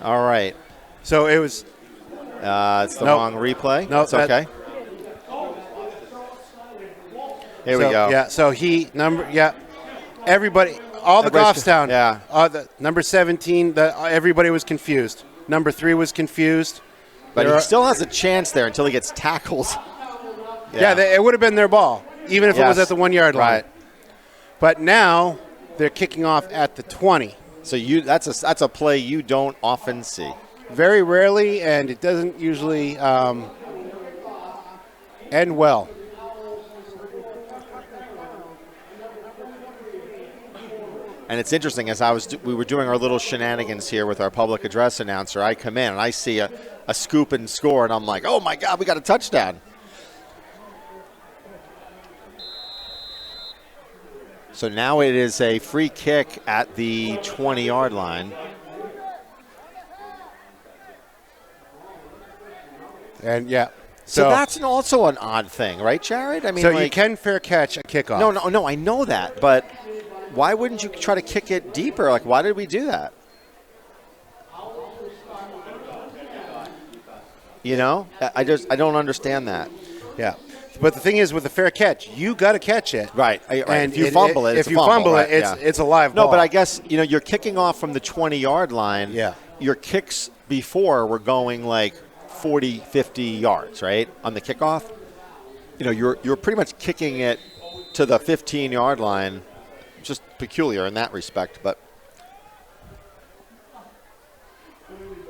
All right. So it was. It's the wrong replay. No, it's okay. Here we go. Yeah. So everybody, all the Goffstown. Yeah. The number 17. Everybody was confused. Number 3 was confused. But he still has a chance there until he gets tackled. It would have been their ball, even if it was at the 1 yard line. Right. But now they're kicking off at the 20. So that's a play you don't often see. Very rarely, and it doesn't usually end well. And it's interesting, as we were doing our little shenanigans here with our public address announcer, I come in and I see a scoop and score, and I'm like, oh my God, we got a touchdown. So now it is a free kick at the 20-yard line. And so that's also an odd thing, right, Jared? I mean, so you can fair catch a kickoff. No, I know that, but why wouldn't you try to kick it deeper? Like, why did we do that? You know, I don't understand that. Yeah. But the thing is, with a fair catch, you got to catch it. Right. And if you fumble it, it's a fumble, it's a live ball. No, but I guess, you're kicking off from the 20-yard line. Yeah. Your kicks before were going like 40, 50 yards, right, on the kickoff. You're pretty much kicking it to the 15-yard line. Just peculiar in that respect, but.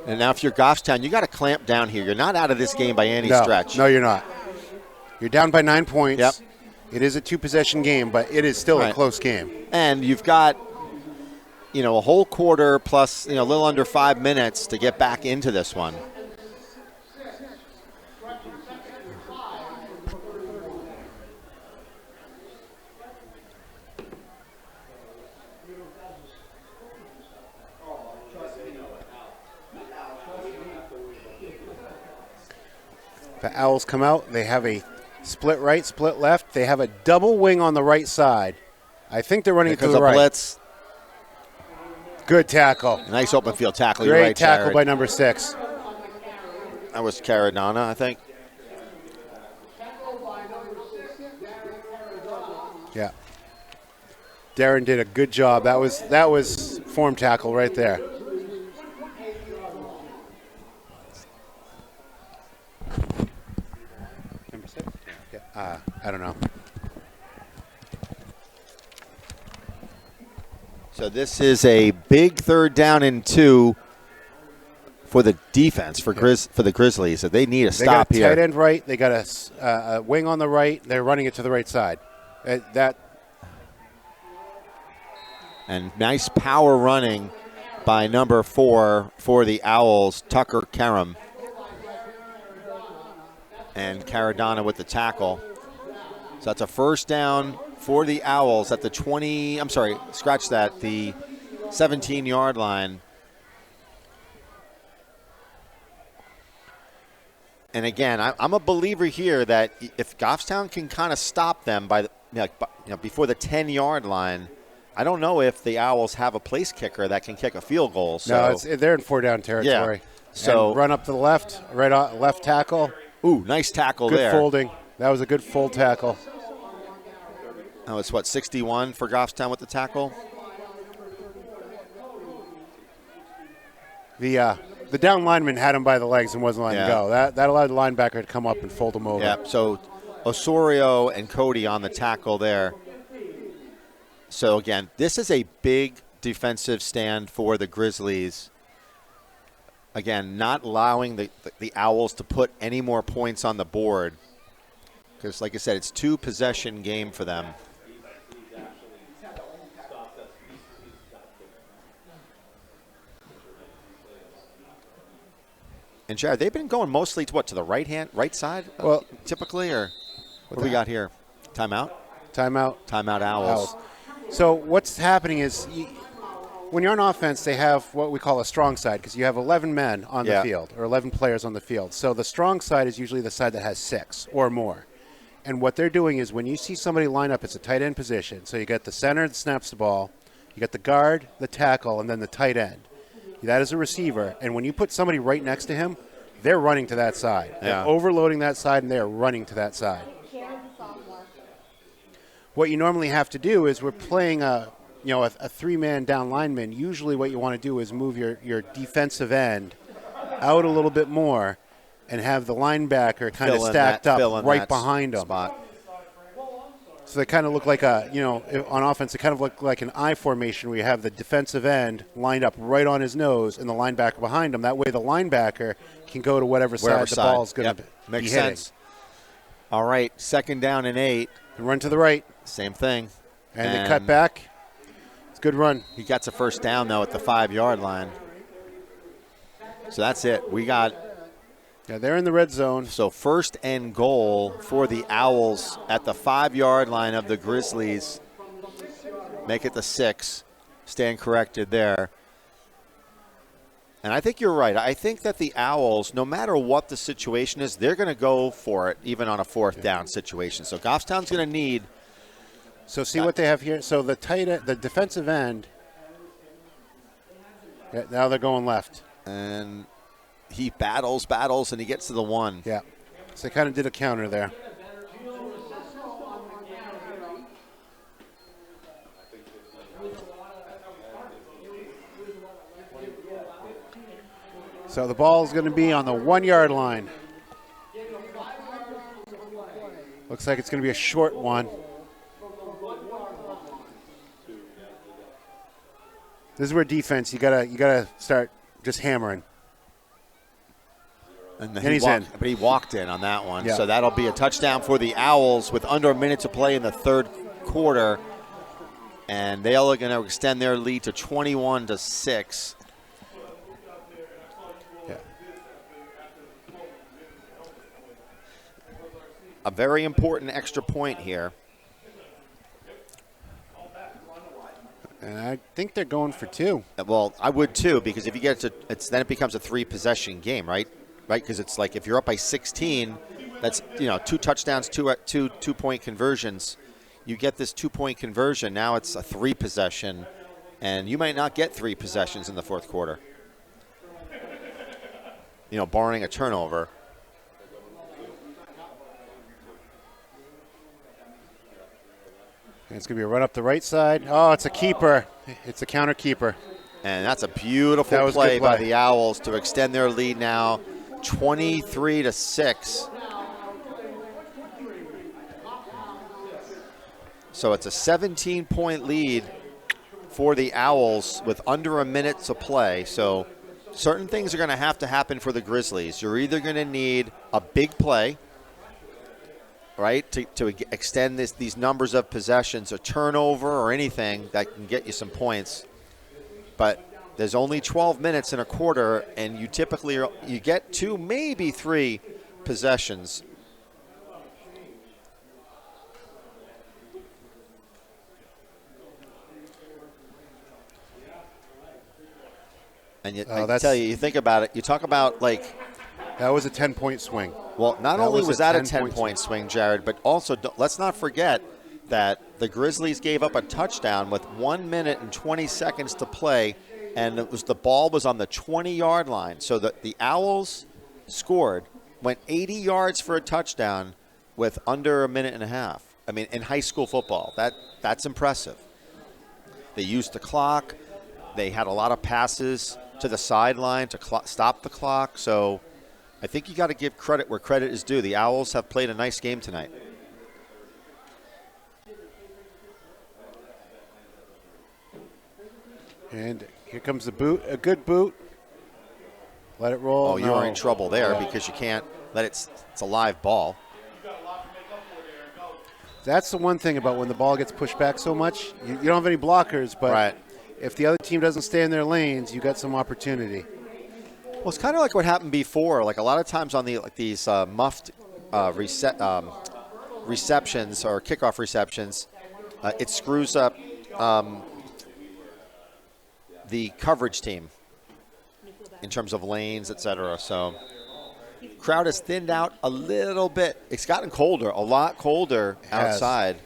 And now if you're Goffstown, you got to clamp down here. You're not out of this game by any stretch. No, you're not. You're down by 9 points. Yep. It is a two-possession game, but it is still a close game. And you've got, a whole quarter plus, a little under 5 minutes to get back into this one. The Owls come out. They have a split right, split left. They have a double wing on the right side. I think they're running it to the right. Blitz. Good tackle. Nice open field tackle. Great You're right, tackle Jared. by number 6. That was Caradonna, I think. Yeah. Darren did a good job. That was form tackle right there. Number 6? Yeah. I don't know. So this is a big 3rd down and 2 for the defense for the Grizzlies. So they need a stop here. They got a tight end right. They got a wing on the right. They're running it to the right side. And nice power running by number 4 for the Owls, Tucker Karam. And Caradonna with the tackle. So that's a 1st down for the Owls at the the 17-yard line. And again, I'm a believer here that if Goffstown can kind of stop them before the 10-yard line, I don't know if the Owls have a place kicker that can kick a field goal. So. No, they're in 4-down territory. Yeah. So and run up to the left, left tackle. Ooh, nice tackle good there. Good folding. That was a good fold tackle. That was 61 for Goffstown with the tackle. The down lineman had him by the legs and wasn't letting him go. That allowed the linebacker to come up and fold him over. Yeah, so Osorio and Cody on the tackle there. So, again, this is a big defensive stand for the Grizzlies. Again, not allowing the Owls to put any more points on the board. Because, like I said, it's 2-possession game for them. And Jared, they've been going mostly to the right side, typically, or what do we got here? Timeout? Timeout Owls. So what's happening is when you're on offense, they have what we call a strong side because you have 11 men on the field or 11 players on the field. So the strong side is usually the side that has 6 or more. And what they're doing is when you see somebody line up, it's a tight end position. So you got the center that snaps the ball, you got the guard, the tackle, and then the tight end. That is a receiver. And when you put somebody right next to him, they're running to that side. Yeah. They're overloading that side, and they're running to that side. What you normally have to do is we're playing a 3-man down lineman. Usually what you want to do is move your defensive end out a little bit more and have the linebacker kind of Fill in stacked that- up fill in right that behind him. spot. So they kind of look like on offense, they kind of look like an I formation where you have the defensive end lined up right on his nose and the linebacker behind him. That way the linebacker can go to whatever side the ball's going to be Makes hitting. sense. All right, 2nd down and 8. And run to the right. Same thing. And they cut back. It's a good run. He gets a first down, though, at the 5-yard line. So that's it. They're in the red zone. So 1st and goal for the Owls at the 5-yard line of the Grizzlies. Make it the 6. Stand corrected there. And I think you're right. I think that the Owls, no matter what the situation is, they're going to go for it, even on a 4th down situation. So Goffstown's going to need. So see what they have here. So the the defensive end. Yeah, now they're going left. And he battles, and he gets to the 1. Yeah. So they kind of did a counter there. So the ball is going to be on the 1-yard line. Looks like it's going to be a short one. This is where defense, you gotta start just hammering. And he's in. But he walked in on that one. Yeah. So that'll be a touchdown for the Owls with under a minute to play in the 3rd quarter. And they are going to extend their lead to 21-6. Yeah. A very important extra point here. And I think they're going for 2. Well, I would too, because if you get to, then it becomes a 3-possession game, right? Right, because it's like if you're up by 16, that's 2 touchdowns, 2 2-point conversions. You get this 2-point conversion. Now it's a 3-possession, and you might not get 3 possessions in the 4th quarter. Barring a turnover. And it's going to be a run up the right side. Oh, it's a keeper. It's a counter keeper. And that's a beautiful That was play good play. by the Owls to extend their lead now 23-6. So it's a 17-point lead for the Owls with under a minute to play. So certain things are going to have to happen for the Grizzlies. You're either going to need a big play, right, to extend these numbers of possessions, a turnover or anything that can get you some points. But there's only 12 minutes in a quarter, and you get 2, maybe 3 possessions. And I tell you, you think about it, you talk about that was a 10-point swing. Well, not only was that a 10-point swing, Jared, but also let's not forget that the Grizzlies gave up a touchdown with 1 minute and 20 seconds to play, and the ball was on the 20-yard line. So the Owls scored, went 80 yards for a touchdown with under a minute and a half. I mean, in high school football, that's impressive. They used the clock. They had a lot of passes to the sideline to stop the clock. So I think you got to give credit where credit is due. The Owls have played a nice game tonight. And here comes the boot, a good boot. Let it roll. Oh, you are in trouble there because you can't let it's a live ball. That's the one thing about when the ball gets pushed back so much. You don't have any blockers, but right. If the other team doesn't stay in their lanes, you got some opportunity. Well, it's kind of like what happened before. Like a lot of times on these muffed receptions or kickoff receptions, it screws up the coverage team in terms of lanes, etc. So crowd has thinned out a little bit. It's gotten colder, a lot colder outside.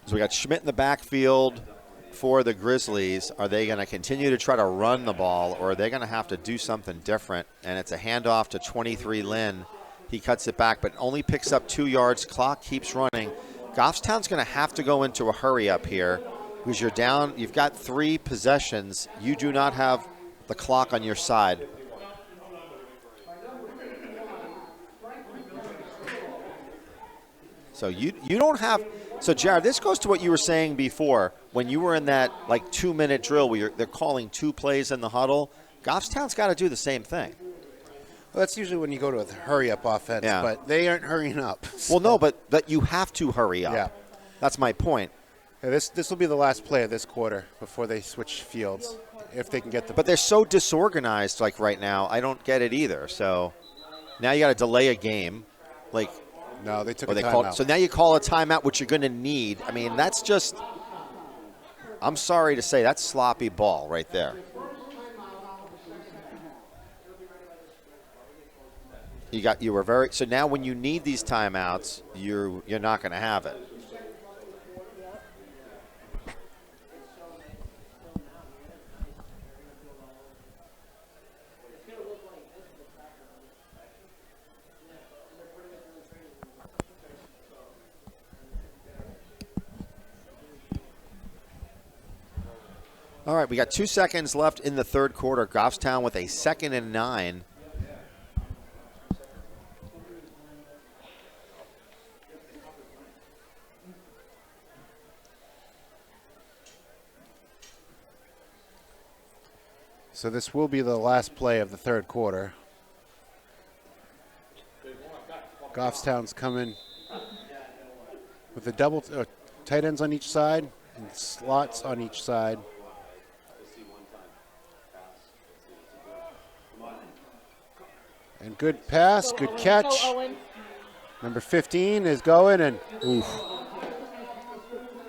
So we got Schmidt in the backfield for the Grizzlies. Are they going to continue to try to run the ball, or are they going to have to do something different? And it's a handoff to 23 Lynn. He cuts it back, but only picks up 2 yards. Clock keeps running. Goffstown's going to have to go into a hurry up here because you're down. You've got 3 possessions. You do not have the clock on your side. So you don't have. So Jared, this goes to what you were saying before when you were in that like 2-minute drill where they're calling 2 plays in the huddle. Goffstown's got to do the same thing. Well, that's usually when you go to a hurry-up offense, but they aren't hurrying up. So. Well, no, but you have to hurry up. Yeah. That's my point. Yeah, this will be the last play of this quarter before they switch fields, if they can get the. But they're so disorganized, like right now. I don't get it either. So now you got to delay a game, like. No, they took a timeout. So now you call a timeout, which you're going to need. I mean, that's just. I'm sorry to say, that's sloppy ball right there. So now when you need these timeouts, you're not going to have it. All right, we got 2 seconds left in the third quarter. Goffstown with a 2nd and 9. So this will be the last play of the third quarter. Goffstown's coming with the double tight ends on each side and slots on each side. And good pass, good catch. Number 15 is going, and oof.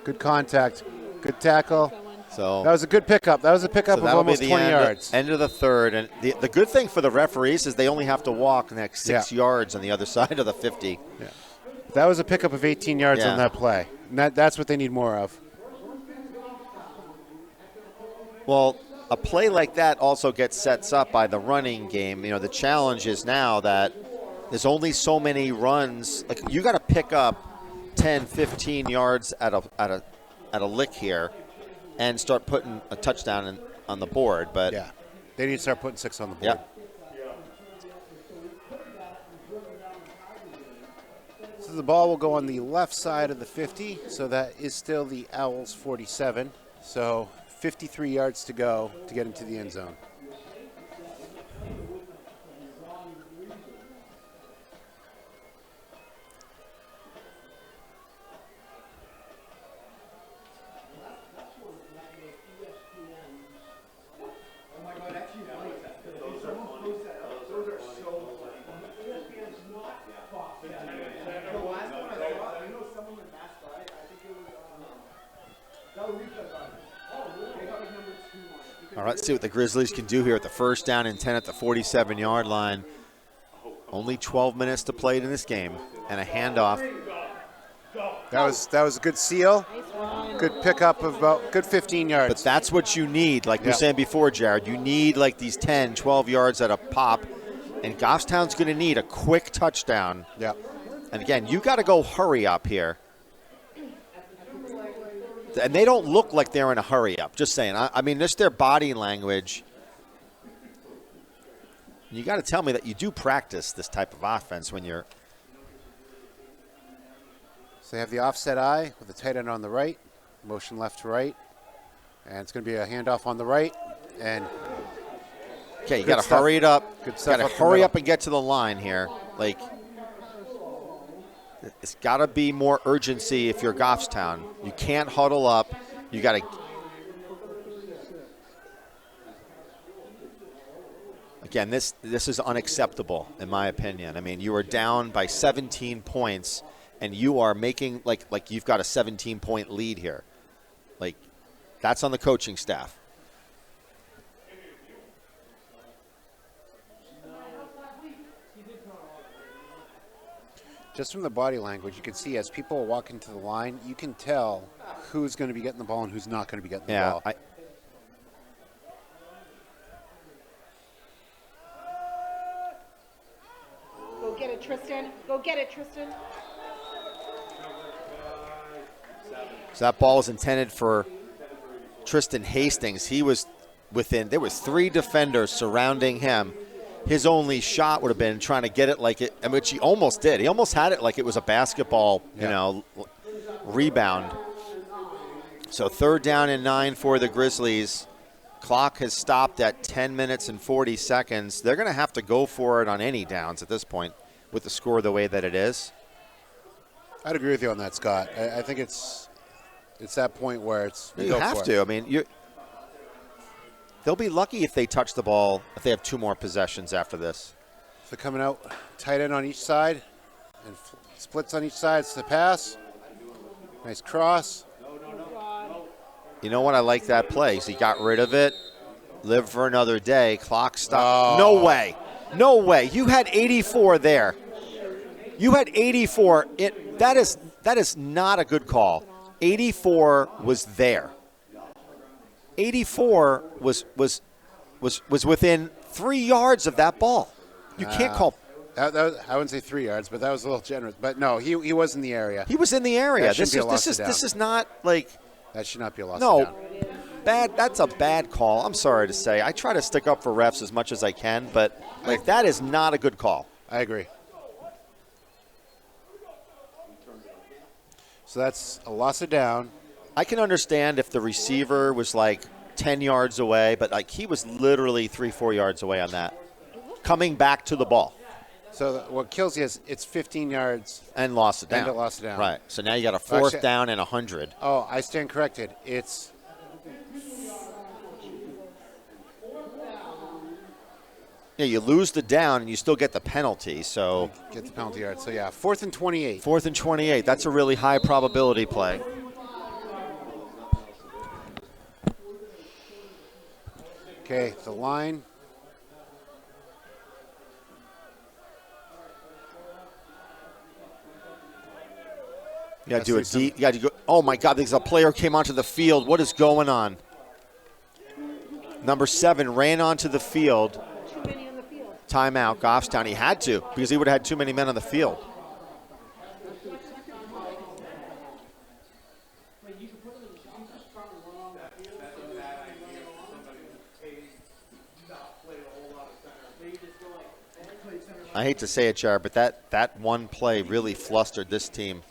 Good contact, good tackle. So that was a good pickup. That was a pickup of almost 20 yards. End of the third. And the good thing for the referees is they only have to walk the next 6 yards on the other side of the 50. Yeah. That was a pickup of 18 yards on that play. And that's what they need more of. Well, a play like that also gets sets up by the running game. You know, the challenge is now that there's only so many runs. Like, you got to pick up 10, 15 yards at a lick here and start putting a touchdown on the board. But yeah, they need to start putting 6 on the board. So the ball will go on the left side of the 50, so that is still the Owls' 47. So 53 yards to go to get into the end zone. All right, let's see what the Grizzlies can do here at the 1st down and 10 at the 47-yard line. Only 12 minutes to play in this game, and a handoff. That was a good seal. Good pickup of about good 15 yards. But that's what you need, like we were saying before, Jared. You need like these 10, 12 yards at a pop, and Goffstown's going to need a quick touchdown. Yeah. And again, you got to go hurry up here. And they don't look like they're in a hurry up. Just saying. I mean, just their body language. You got to tell me that you do practice this type of offense when you're. So they have the offset eye with the tight end on the right, motion left to right, and it's going to be a handoff on the right. And okay, you got to hurry it up. Good stuff. Got to hurry up and get to the line here. Like, it's got to be more urgency if you're Goffstown. You can't huddle up. You got to. Again, this is unacceptable in my opinion. I mean, you are down by 17 points, and you are making like you've got a 17-point lead here. Like, that's on the coaching staff. Just from the body language, you can see as people walk into the line, you can tell who's going to be getting the ball and who's not going to be getting the ball. Go get it, Tristan. Tristan. So that ball was intended for Tristan Hastings. He was within, there was 3 defenders surrounding him. His only shot would have been trying to get it like it, which he almost did. He almost had it like it was a basketball, rebound. So 3rd down and 9 for the Grizzlies. Clock has stopped at 10 minutes and 40 seconds. They're going to have to go for it on any downs at this point with the score the way that it is. I'd agree with you on that, Scott. I think it's that point where You have to. I mean, they'll be lucky if they touch the ball, if they have 2 more possessions after this. So coming out, tight end on each side, and splits on each side. It's the pass. Nice cross. You know what? I like that play. So he got rid of it. Live for another day. Clock stopped. No way. No way. You had 84 there. You had 84. That is not a good call. 84 was there. 84 was within 3 yards of that ball. You can't call. I wouldn't say 3 yards, but that was a little generous. But no, he was in the area. He was in the area. This is not like. That should not be a loss. No, bad. That's a bad call. I'm sorry to say. I try to stick up for refs as much as I can, but that is not a good call. I agree. So that's a loss of down. I can understand if the receiver was like 10 yards away, but he was literally 3-4 yards away on that, coming back to the ball. So what kills you is it's 15 yards. And lost it down. And it lost it down. Right. So now you got a 4th down and 100. Oh, I stand corrected. It's you lose the down and you still get the penalty. So get the penalty yard. So 4th and 28. 4th and 28. That's a really high probability play. Okay, the line. You got to do a deep. You got to go. Oh my God! There's a player came onto the field. What is going on? Number 7 ran onto the field. Too many on the field. Timeout, Goffstown. He had to because he would have had too many men on the field. I hate to say it, Jared, but that one play really flustered this team.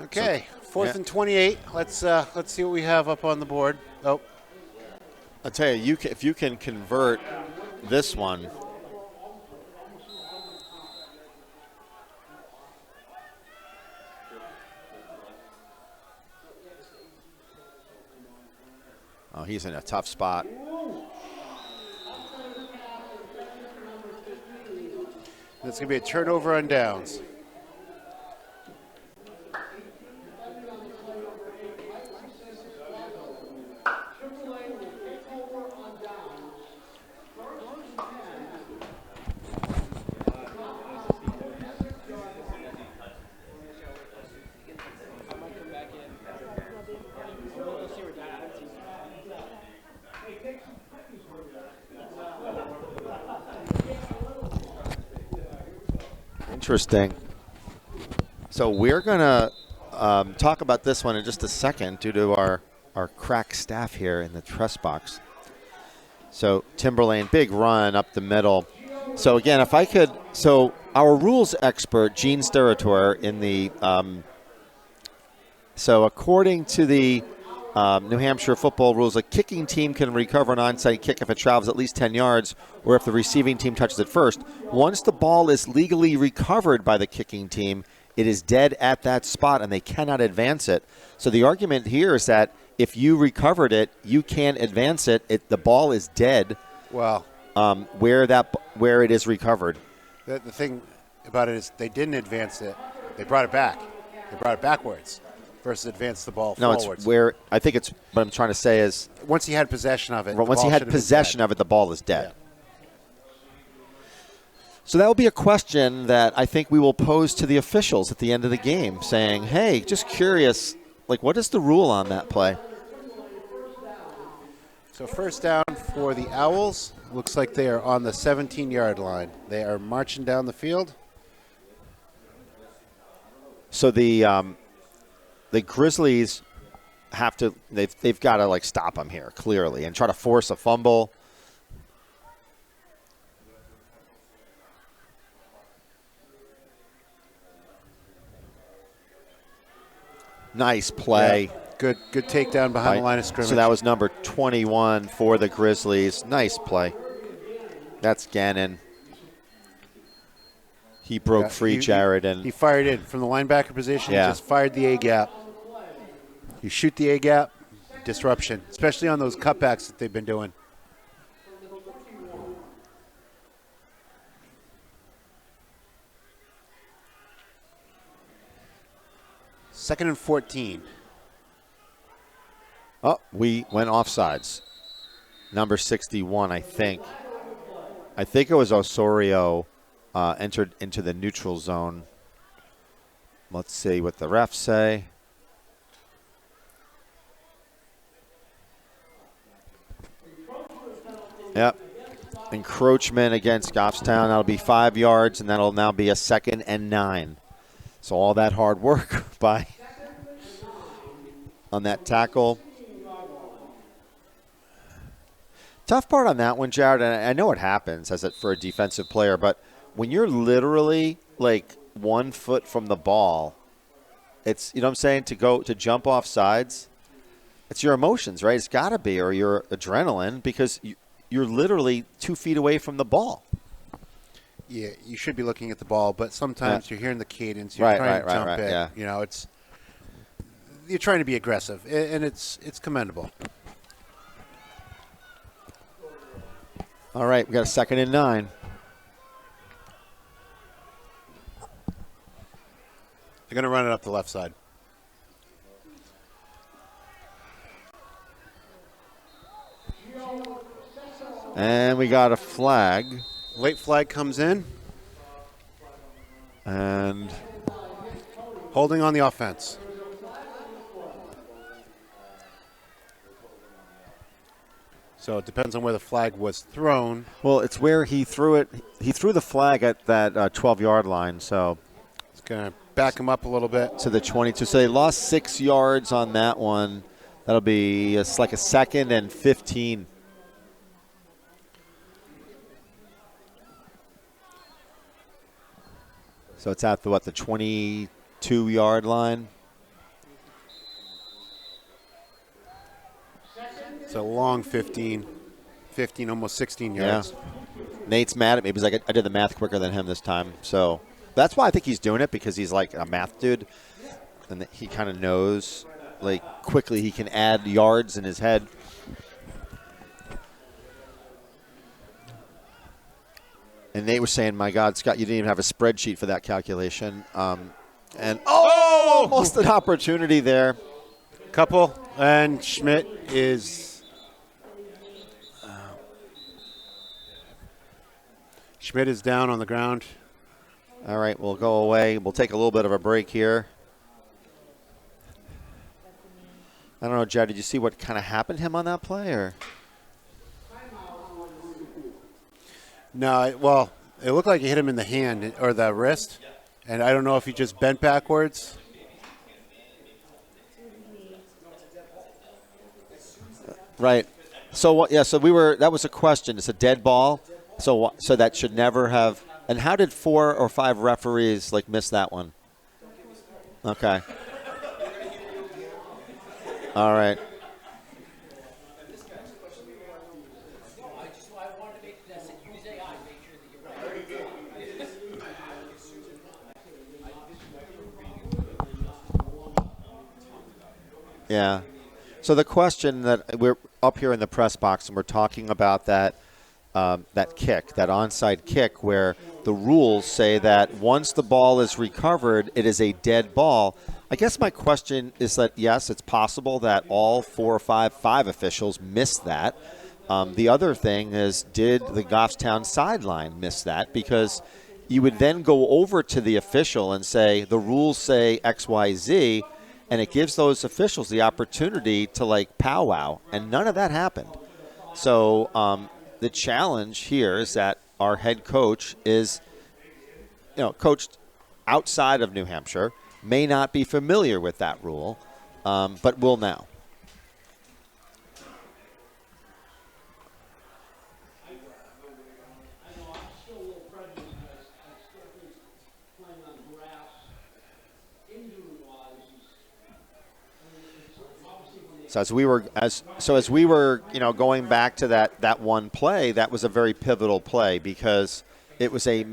Okay, 4th and 28. Let's see what we have up on the board. Oh, I'll tell you, if you can convert this one. Oh, he's in a tough spot. That's going to be a turnover on downs. Interesting. So we're going to talk about this one in just a second due to our crack staff here in the press box. So Timberlane, big run up the middle. So again, if I could, so our rules expert, Gene Sterator, in the, so according to the New Hampshire football rules, a kicking team can recover an onside kick if it travels at least 10 yards or if the receiving team touches it first. Once the ball is legally recovered by the kicking team, it is dead at that spot and they cannot advance it. So the argument here is that if you recovered it, you can't advance it. The ball is dead. Well, where it is recovered. The thing about it is they didn't advance it. They brought it back. They brought it backwards versus advance the ball No, forwards. it's where I think it's what I'm trying to say is Once he had possession of it, once he had possession of it, the ball is dead. Yeah. So that will be a question that I think we will pose to the officials at the end of the game, saying, hey, just curious, like, what is the rule on that play? So first down for the Owls. Looks like they are on the 17-yard line. They are marching down the field. So the Grizzlies have to they've got to like stop them here clearly and try to force a fumble. Nice play. Yeah. Good takedown behind the line of scrimmage. So that was number 21 for the Grizzlies. Nice play. That's Gannon. He broke free, Jared, and he fired in from the linebacker position. Yeah. He just fired the A gap. You shoot the A gap, disruption, especially on those cutbacks that they've been doing. Second and 14. oh, we went offsides. Number 61, I think. I think it was Osorio entered into the neutral zone. Let's see what the refs say. Yep. Encroachment against Goffstown. That'll be 5 yards, and that'll now be a 2nd and 9. So all that hard work by on that tackle. Tough part on that one, Jared, and I know it happens as it for a defensive player, but when you're literally like 1 foot from the ball, it's, you know what I'm saying, to jump off sides, it's your emotions, right? It's got to be, or your adrenaline, because you're literally 2 feet away from the ball. Yeah, you should be looking at the ball, but sometimes you're hearing the cadence. You're trying to jump it. Yeah. You know, you're trying to be aggressive, and it's commendable. All right, we got a 2nd and 9. They're going to run it up the left side. And we got a flag. Late flag comes in. And holding on the offense. So it depends on where the flag was thrown. Well, it's where he threw it. He threw the flag at that 12-yard line, so it's going to back him up a little bit. To the 22. So they lost 6 yards on that one. That'll be like a 2nd and 15. So it's at the 22-yard line. It's a long 15, almost 16 yards. Yeah. Nate's mad at me because I did the math quicker than him this time. So that's why I think he's doing it, because he's like a math dude. And he kind of knows, like, quickly he can add yards in his head. And Nate was saying, my God, Scott, you didn't even have a spreadsheet for that calculation. Almost an opportunity there. Couple, and Schmidt is... Schmidt is down on the ground. All right, we'll go away. We'll take a little bit of a break here. I don't know, Jed, did you see what kind of happened to him on that play? Or? No, well, it looked like it hit him in the hand or the wrist, and I don't know if he just bent backwards. Right. So what? Yeah. So that was a question. It's a dead ball. So that should never have. And how did 4 or 5 referees miss that one? Okay. All right. Yeah. So the question that we're up here in the press box and we're talking about that that kick, that onside kick, where the rules say that once the ball is recovered, it is a dead ball. I guess my question is that, yes, it's possible that all four or five officials missed that. The other thing is, did the Goffstown sideline miss that? Because you would then go over to the official and say, the rules say X, Y, Z, and it gives those officials the opportunity to, like, powwow, and none of that happened. So the challenge here is that our head coach is, coached outside of New Hampshire, may not be familiar with that rule, but will now. So as we were going back to that one play, that was a very pivotal play because it was it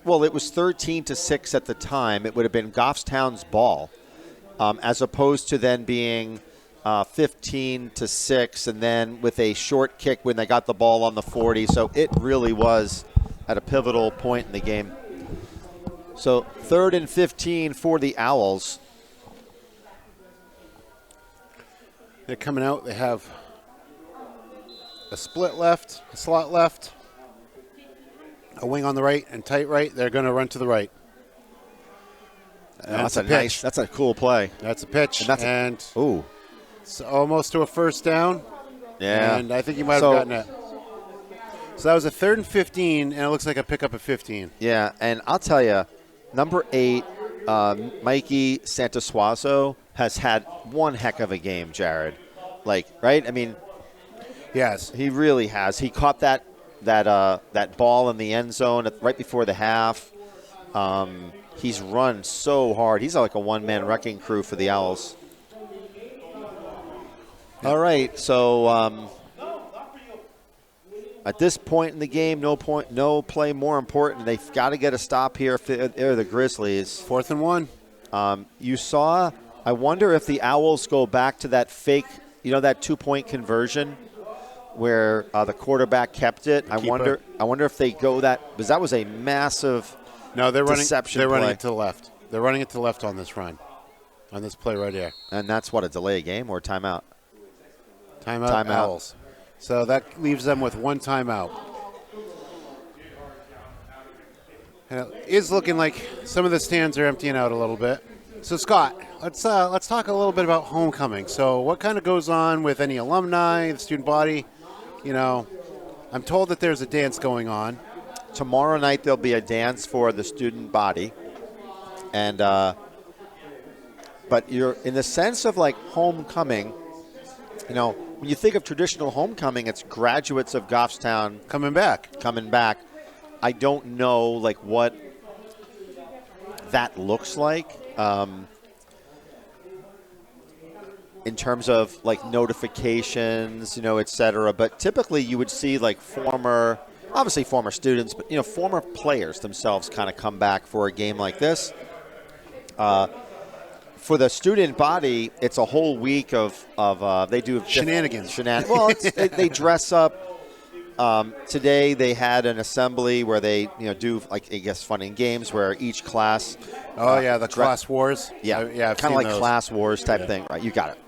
was 13-6 at the time. It would have been Goffstown's ball, as opposed to then being 15-6, and then with a short kick when they got the ball on the 40. So it really was at a pivotal point in the game. So 3rd and 15 for the Owls. They're coming out. They have a split left, a slot left, a wing on the right, and tight right. They're going to run to the right. That's a cool play. That's a pitch. And it's almost to a first down. Yeah. And I think you might have gotten it. So that was a 3rd and 15, and it looks like a pickup of 15. Yeah, and I'll tell you, number 8, Mikey Santasuazo, has had one heck of a game, Jared. Right? I mean, yes, he really has. He caught that ball in the end zone right before the half. He's run so hard. He's like a one-man wrecking crew for the Owls. All right, so at this point in the game, no play more important. They've got to get a stop here if they're the Grizzlies. 4th and 1. You saw. I wonder if the Owls go back to that fake, that 2-point conversion where the quarterback kept it. I wonder if they go that, because that was a massive deception They're play. running it to the left. They're running it to the left on this run, on this play right here. And that's what, a delay of game or timeout? Timeout. Owls. So that leaves them with one timeout. And it is looking like some of the stands are emptying out a little bit. So, Scott, let's talk a little bit about homecoming. So what kind of goes on with any alumni, the student body? I'm told that there's a dance going on. Tomorrow night there'll be a dance for the student body. And but you're in the sense of like homecoming, when you think of traditional homecoming, it's graduates of Goffstown coming back. I don't know like what that looks like in terms of like notifications, et cetera. But typically you would see like former students, but former players themselves kind of come back for a game like this. For the student body, it's a whole week of they do shenanigans. Well, they dress up. Today they had an assembly where they do like fun and games where each class. The class wars. Yeah, kind of like those. Class wars type thing, right? You got it.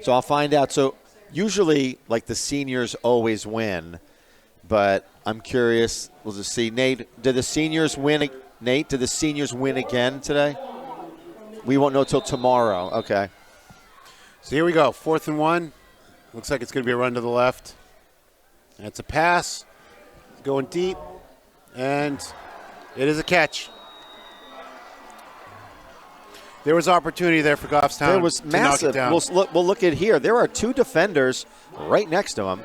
So I'll find out. So usually, like the seniors always win, but I'm curious. We'll just see. Nate, did the seniors win? Nate, did the seniors win again today? We won't know till tomorrow. Okay. So here we go. 4th and 1. Looks like it's going to be a run to the left. And it's a pass. Going deep. And it is a catch. There was opportunity there for Goffstown. There was massive. To knock it down. We'll look at here. There are 2 defenders right next to him.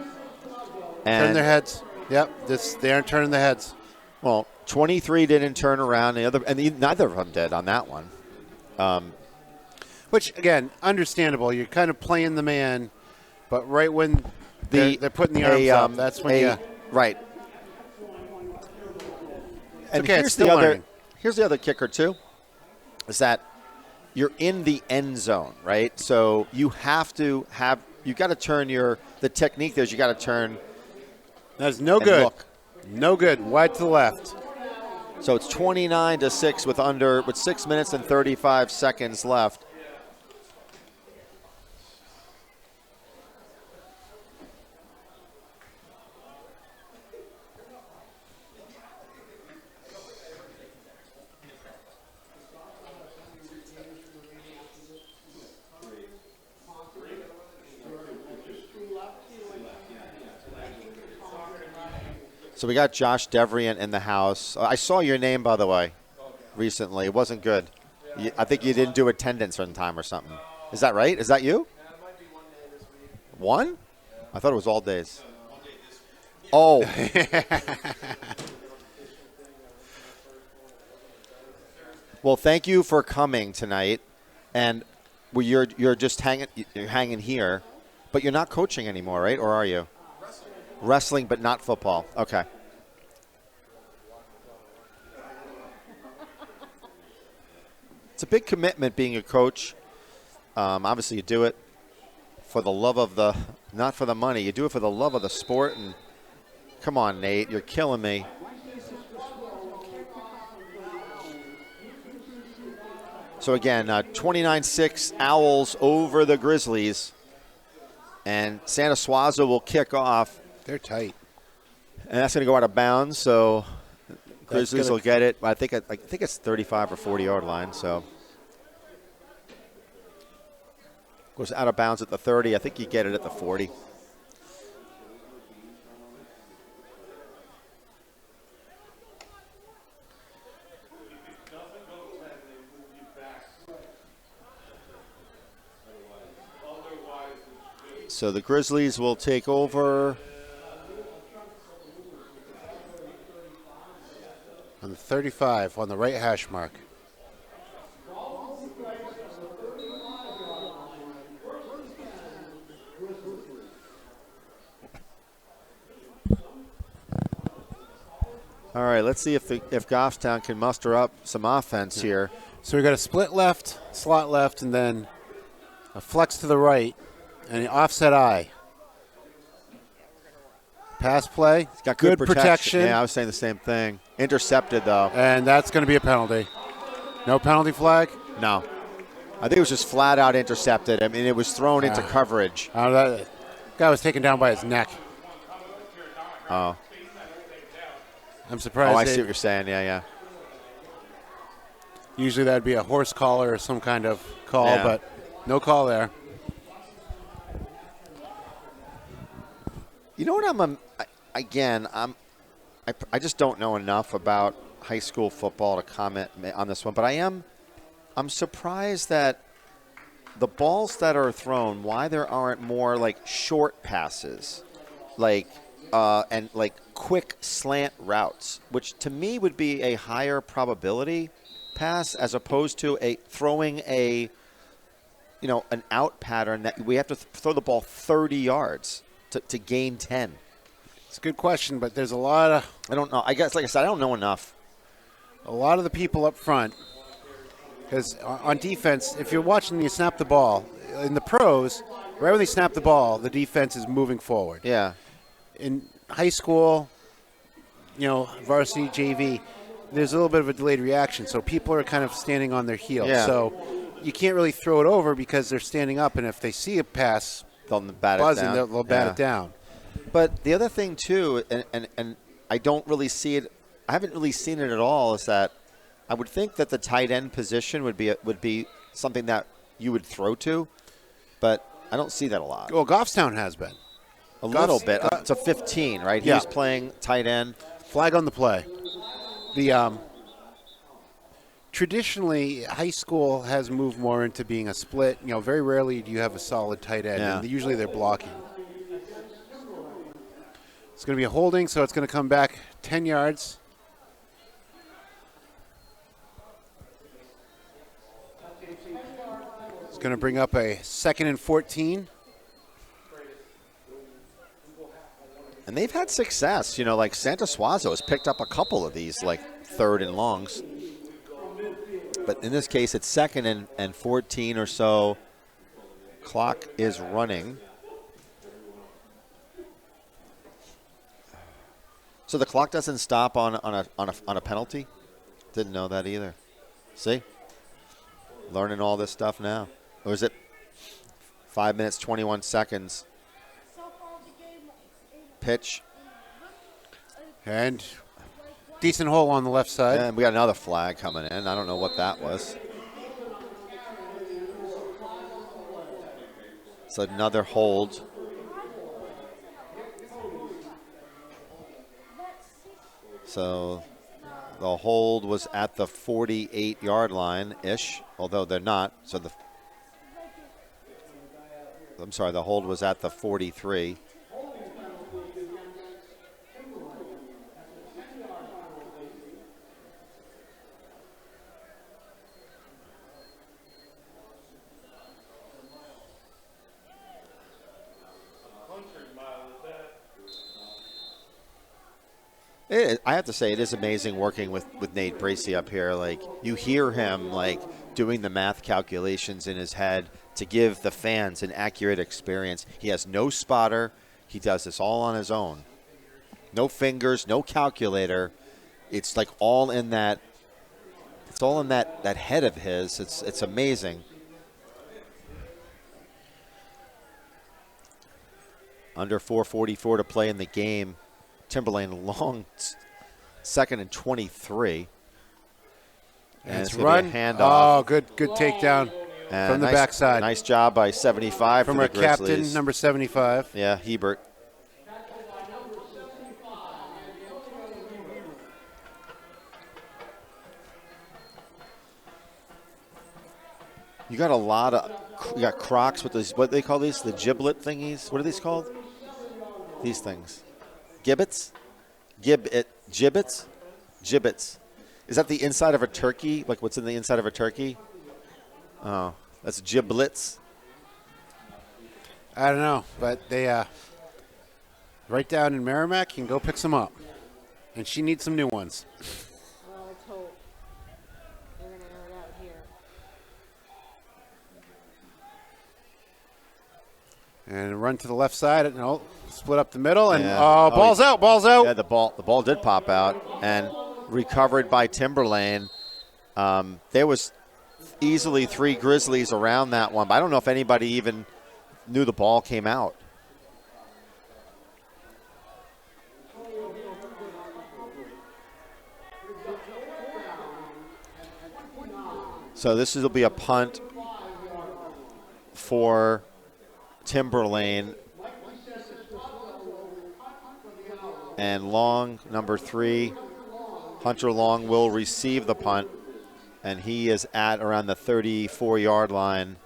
And turn their heads. Yep. They aren't turning their heads. Well, 23 didn't turn around. Neither of them did on that one. Which, again, understandable. You're kind of playing the man, but right when they're putting the arms up, that's when right. And okay, here's the other kicker too, is that you're in the end zone, right? So you have to have you got to turn the technique there is you got to turn. That's no and good. look. No good. Wide to the left. So it's 29-6 with 6 minutes and 35 seconds left. So we got Josh Devrian in the house. I saw your name, by the way, recently. It wasn't good. I think you didn't do attendance on time or something. Is that right? Is that you? Yeah, it might be one day this week. One? I thought it was all days. Oh. Well, thank you for coming tonight. And you're just hanging here, but you're not coaching anymore, right? Or are you? Wrestling, but not football. Okay. It's a big commitment being a coach. Obviously, you do it for the love of not for the money. You do it for the love of the sport. And come on, Nate, you're killing me. So again, 29-6 Owls over the Grizzlies. And Santa Suazo will kick off. They're tight. And that's going to go out of bounds, so Grizzlies will get it. I think it's 35 or 40-yard line, so. Goes out of bounds at the 30. I think you get it at the 40. So the Grizzlies will take over. On the 35, on the right hash mark. All right, let's see if Goffstown can muster up some offense here. So we got a split left, slot left, and then a flex to the right, and an offset eye. Pass play. He's got good protection. protection. Yeah, I was saying the same thing. Intercepted, though. And that's going to be a penalty. No penalty flag? No. I think it was just flat out intercepted. I mean, it was thrown into coverage. That guy was taken down by his neck. Oh. I'm surprised. Oh, I see what you're saying. Yeah, yeah. Usually that'd be a horse collar or some kind of call, Yeah. but no call there. You know what I just don't know enough about high school football to comment on this one, but I'm surprised that the balls that are thrown, why there aren't more like short passes, and like quick slant routes, which to me would be a higher probability pass as opposed to throwing an out pattern that we have to throw the ball 30 yards to gain 10. It's a good question, but there's a lot of... I don't know. I guess, like I said, I don't know enough. A lot of the people up front, because on defense, if you're watching you snap the ball, in the pros, right when they snap the ball, the defense is moving forward. Yeah. In high school, varsity, JV, there's a little bit of a delayed reaction, so people are kind of standing on their heels. Yeah. So you can't really throw it over because they're standing up, and if they see a pass They'll bat buzzing, it down. they'll bat it down. But the other thing, too, and I don't really see it, I haven't really seen it at all, is that I would think that the tight end position would be something that you would throw to, but I don't see that a lot. Well, Goffstown has been. A little bit. It's a 15, right? Yeah. He was playing tight end. Flag on the play. The traditionally, high school has moved more into being a split. Very rarely do you have a solid tight end. Yeah. And usually they're blocking. It's going to be a holding, so it's going to come back 10 yards. It's going to bring up a 2nd and 14. And they've had success. Like Santa Suazo has picked up a couple of these, like 3rd and longs. But in this case, it's 2nd and 14 or so. Clock is running. So the clock doesn't stop on a penalty? Didn't know that either. See? Learning all this stuff now. Or is it 5 minutes, 21 seconds? Pitch. And decent hole on the left side. And we got another flag coming in. I don't know what that was. It's another hold. So the hold was at the 48-yard line-ish, although they're not. So the hold was at the 43. I have to say, it is amazing working with Nate Bracey up here. Like, you hear him, like, doing the math calculations in his head to give the fans an accurate experience. He has no spotter. He does this all on his own. No fingers, no calculator. It's like all in that. It's all in that head of his. It's amazing. Under 4:44 to play in the game. Timberlane long, 2nd and 23. And it's run. Handoff. Oh, good takedown from the backside. Nice job by 75 from for our the Grizzlies. captain, number 75. Yeah, Hebert. You got a lot of, you got Crocs with these, what do they call these? The giblet thingies? What are these called? These things. Gibbets? Gibbets? Gibbets. Is that the inside of a turkey? Like what's in the inside of a turkey? Oh, that's giblets. I don't know, but they right down in Merrimack, you can go pick some up. And she needs some new ones. Well, let's hope. They're going to air it out here. And run to the left side. No, split up the middle. And Yeah. ball's out. Yeah, the ball did pop out and recovered by Timberlane. There was easily 3 Grizzlies around that one, but I don't know if anybody even knew the ball came out. So this will be a punt for Timberlane. And Long, number 3, Hunter Long will receive the punt. And he is at around the 34-yard line.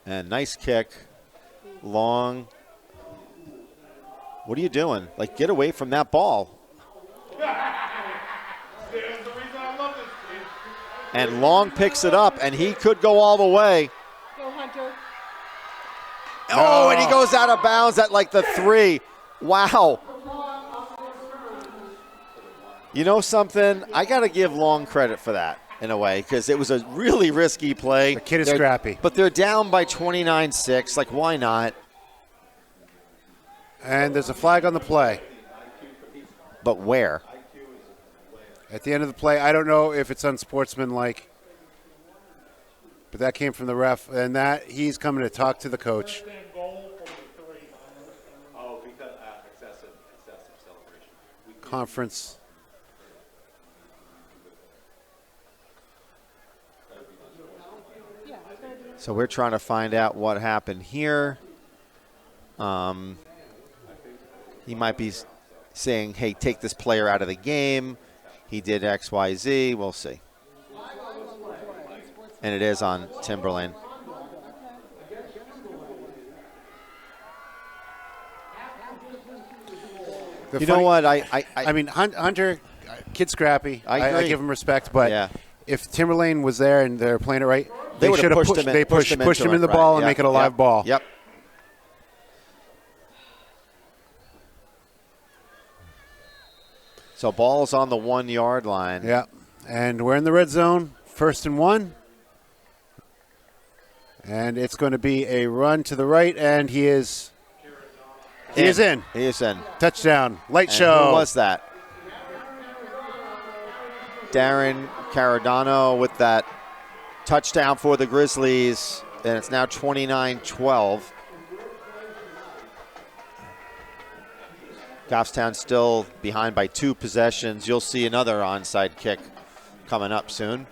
And nice kick. Long. What are you doing? Like, get away from that ball. And Long picks it up, and he could go all the way. Go, Hunter. Oh, and he goes out of bounds at like the 3. Wow. You know something? I got to give Long credit for that in a way because it was a really risky play. The kid is scrappy. But they're down by 29-6. Like, why not? And there's a flag on the play. But where? At the end of the play, I don't know if it's unsportsmanlike, but that came from the ref, and that he's coming to talk to the coach. Conference. So we're trying to find out what happened here. He might be saying, hey, take this player out of the game. He did X, Y, Z. We'll see. And it is on Timberlane. You know what? I mean, Hunter, kid scrappy. I agree. I give him respect, but yeah. If Timberlane was there and they're playing it right, They should have pushed him in. They pushed him in the right. ball and Yep. make it a live ball. Yep. So ball's on the 1-yard line. Yeah, and we're in the red zone, 1st and 1. And it's going to be a run to the right, and he is He is in. He is in. Touchdown. Light And show. Who was that? Darren Caradano with that touchdown for the Grizzlies, and it's now 29-12. Goffstown still behind by 2 possessions. You'll see another onside kick coming up soon.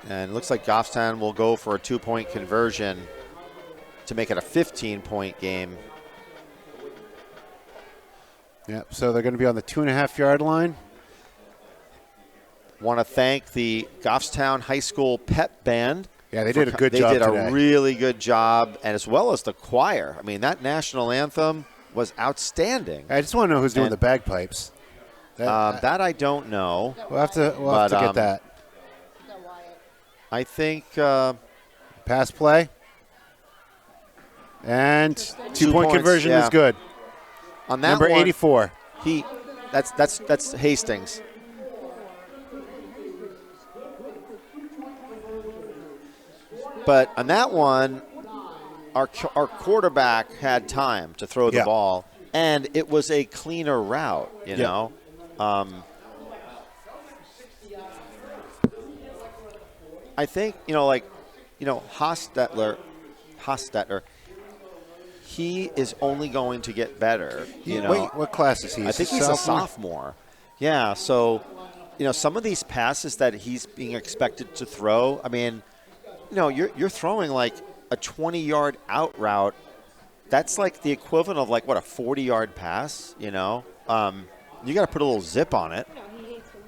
And it looks like Goffstown will go for a 2-point conversion to make it a 15-point game. Yep, so they're going to be on the 2.5-yard line. Want to thank the Goffstown High School pep band. Yeah, they did a good job They did today. a really good job, and as well as the choir. I mean, that national anthem was outstanding. I just want to know who's doing And- the bagpipes. That I don't know. We'll have to get that. I think Pass play. And 2-point points, conversion yeah. is good. on that Number one, 84. That's Hastings. But on that one, our quarterback had time to throw the Yeah. ball, and it was a cleaner route, you know. I think, Hostetler, he is only going to get better, you know. Wait, what class is he? I think he's a sophomore. Yeah, so, some of these passes that he's being expected to throw, I mean, you're throwing like a 20-yard out route. That's like the equivalent of like, what, a 40-yard pass, You got to put a little zip on it. No, he hates to lose.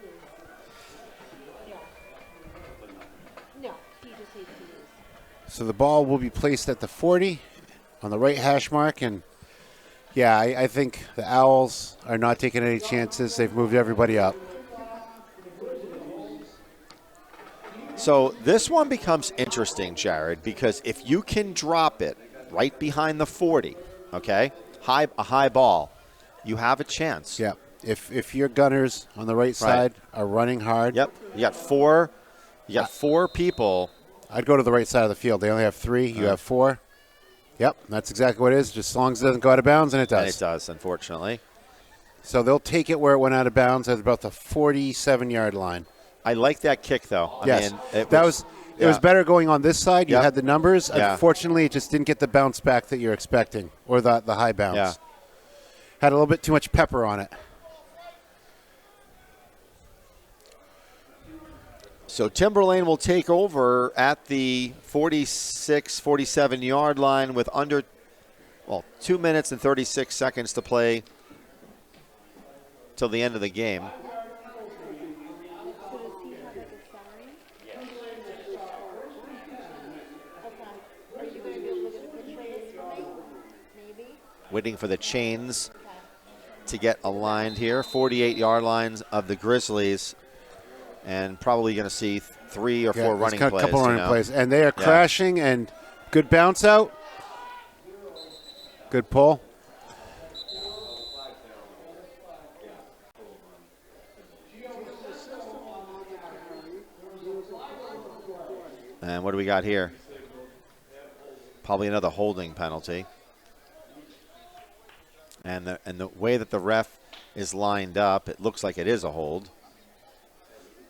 Yeah. No, he just hates to lose. So the ball will be placed at the 40 on the right hash mark. And, yeah, I think the Owls are not taking any chances. They've moved everybody up. So this one becomes interesting, Jared, because if you can drop it right behind the 40, okay, a high ball, you have a chance. Yeah. If your gunners on the right side are running hard. Yep. You got four people. I'd go to the right side of the field. They only have 3. You have 4. Yep, that's exactly what it is. Just as long as it doesn't go out of bounds, and it does. And it does, unfortunately. So they'll take it where it went out of bounds at about the 47-yard line. I like that kick, though. Yes, it was better going on this side. You Yep. had the numbers. Yeah. Unfortunately, it just didn't get the bounce back that you're expecting, or the high bounce. Yeah. Had a little bit too much pepper on it. So Timberlane will take over at the 46, 47-yard line with 2 minutes and 36 seconds to play till the end of the game. So does he have like a sign? Okay. Are you going to be able to get a picture of this for me? Maybe? Waiting for the chains to get aligned here. 48-yard lines of the Grizzlies, and probably going to see 3 or 4 running a plays. couple running plays. And they are crashing, and good bounce out. Good pull. And what do we got here? Probably another holding penalty. And the way that the ref is lined up, it looks like it is a hold.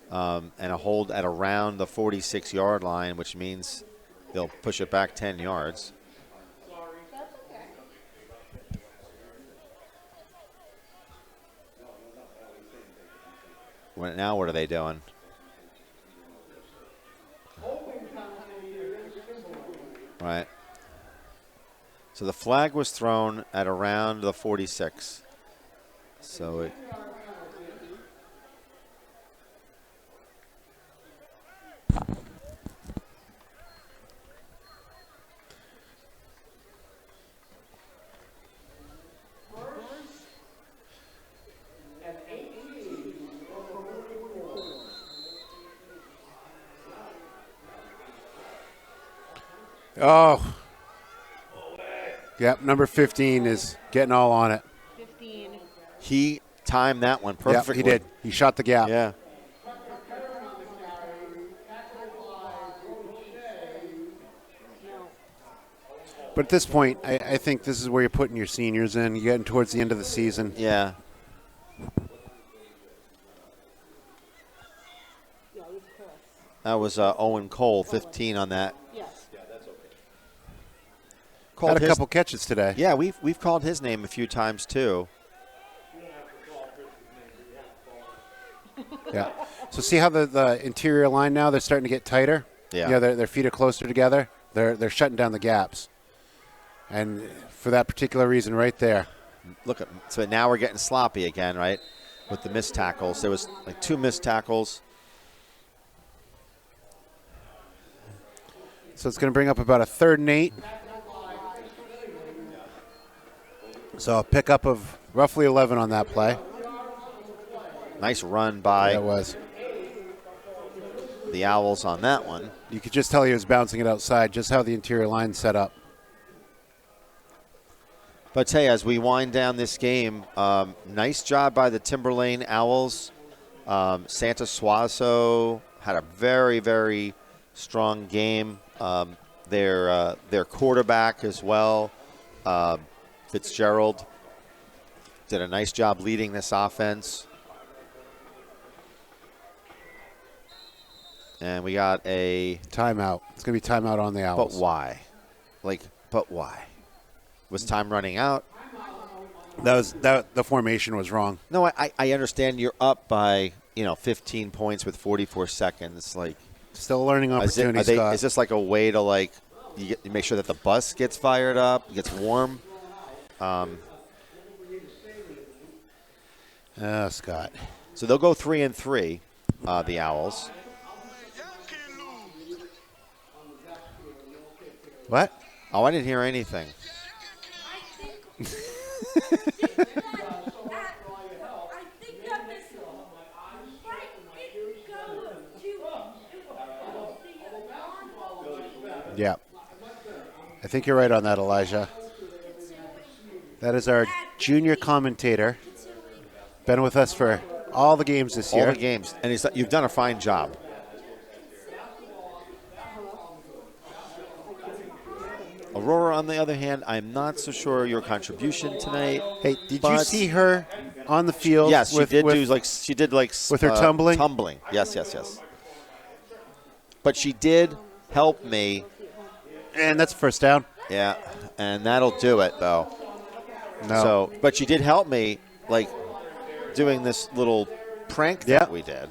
And a hold at around the 46-yard line, which means they'll push it back 10 yards. Now what are they doing? Right. So the flag was thrown at around the 46. So it. Oh. Yep, number 15 is getting all on it. 15. He timed that one perfectly. Yep, he did. He shot the gap. Yeah. But at this point, I think this is where you're putting your seniors in. You're getting towards the end of the season. Yeah. That was Owen Cole, 15 on that. Called Had a his- couple catches today. Yeah, we've called his name a few times too. Yeah. So see how the interior line now, they're starting to get tighter? Yeah. You know, their feet are closer together. They're shutting down the gaps. And for that particular reason right there. Look at so now we're getting sloppy again, right? With the missed tackles. There was like 2 missed tackles. So it's going to bring up about a 3rd and 8. So a pickup of roughly 11 on that play. Nice run by That was. the Owls on that one. You could just tell he was bouncing it outside, just how the interior line set up. But hey, as we wind down this game, nice job by the Timberlane Owls. Santa Suazo had a very, very strong game. Their quarterback as well, Fitzgerald, did a nice job leading this offense. And we got a Timeout. It's going to be timeout on the Owls. but why? But why? Was time running out? The formation was wrong. No, I understand you're up by 15 points with 44 seconds. Like, Still a learning is, opportunity, Scott. is this like a way to you make sure that the bus gets fired up, gets warm? Scott. So they'll go 3-3, the Owls. What? Oh, I didn't hear anything. Yeah. I think you're right on that, Elijah. That is our junior commentator. Been with us for all the games this year. All the games. And you've done a fine job. Aurora, on the other hand, I'm not so sure your contribution tonight. Hey, did you see her on the field? Yes, with, she did with her tumbling? Tumbling. Yes. But she did help me. And that's first down. Yeah, and that'll do it though. No. So, but she did help me, doing this little prank that we did.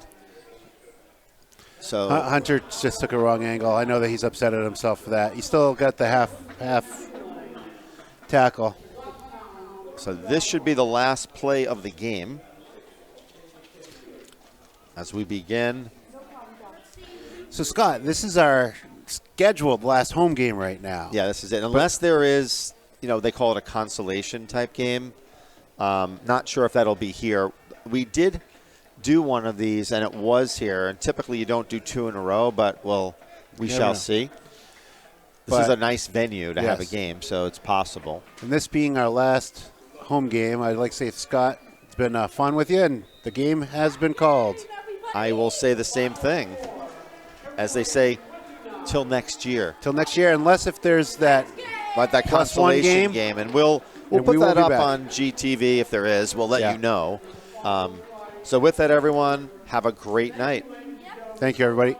So Hunter just took a wrong angle. I know that he's upset at himself for that. He still got the half tackle. So this should be the last play of the game as we begin. So, Scott, this is our scheduled last home game right now. Yeah, this is it. Unless there is, they call it a consolation type game. Not sure if that'll be here. We did do one of these, and it was here. And typically you don't do 2 in a row, but, we shall see. This is a nice venue to have a game, so it's possible. And this being our last home game, I'd like to say, Scott, it's been fun with you, and the game has been called. I will say the same thing. As they say, till next year. Till next year, unless if there's that consolation game. And we'll put that up back on GTV if there is. We'll let you know. So with that, everyone, have a great night. Thank you, everybody.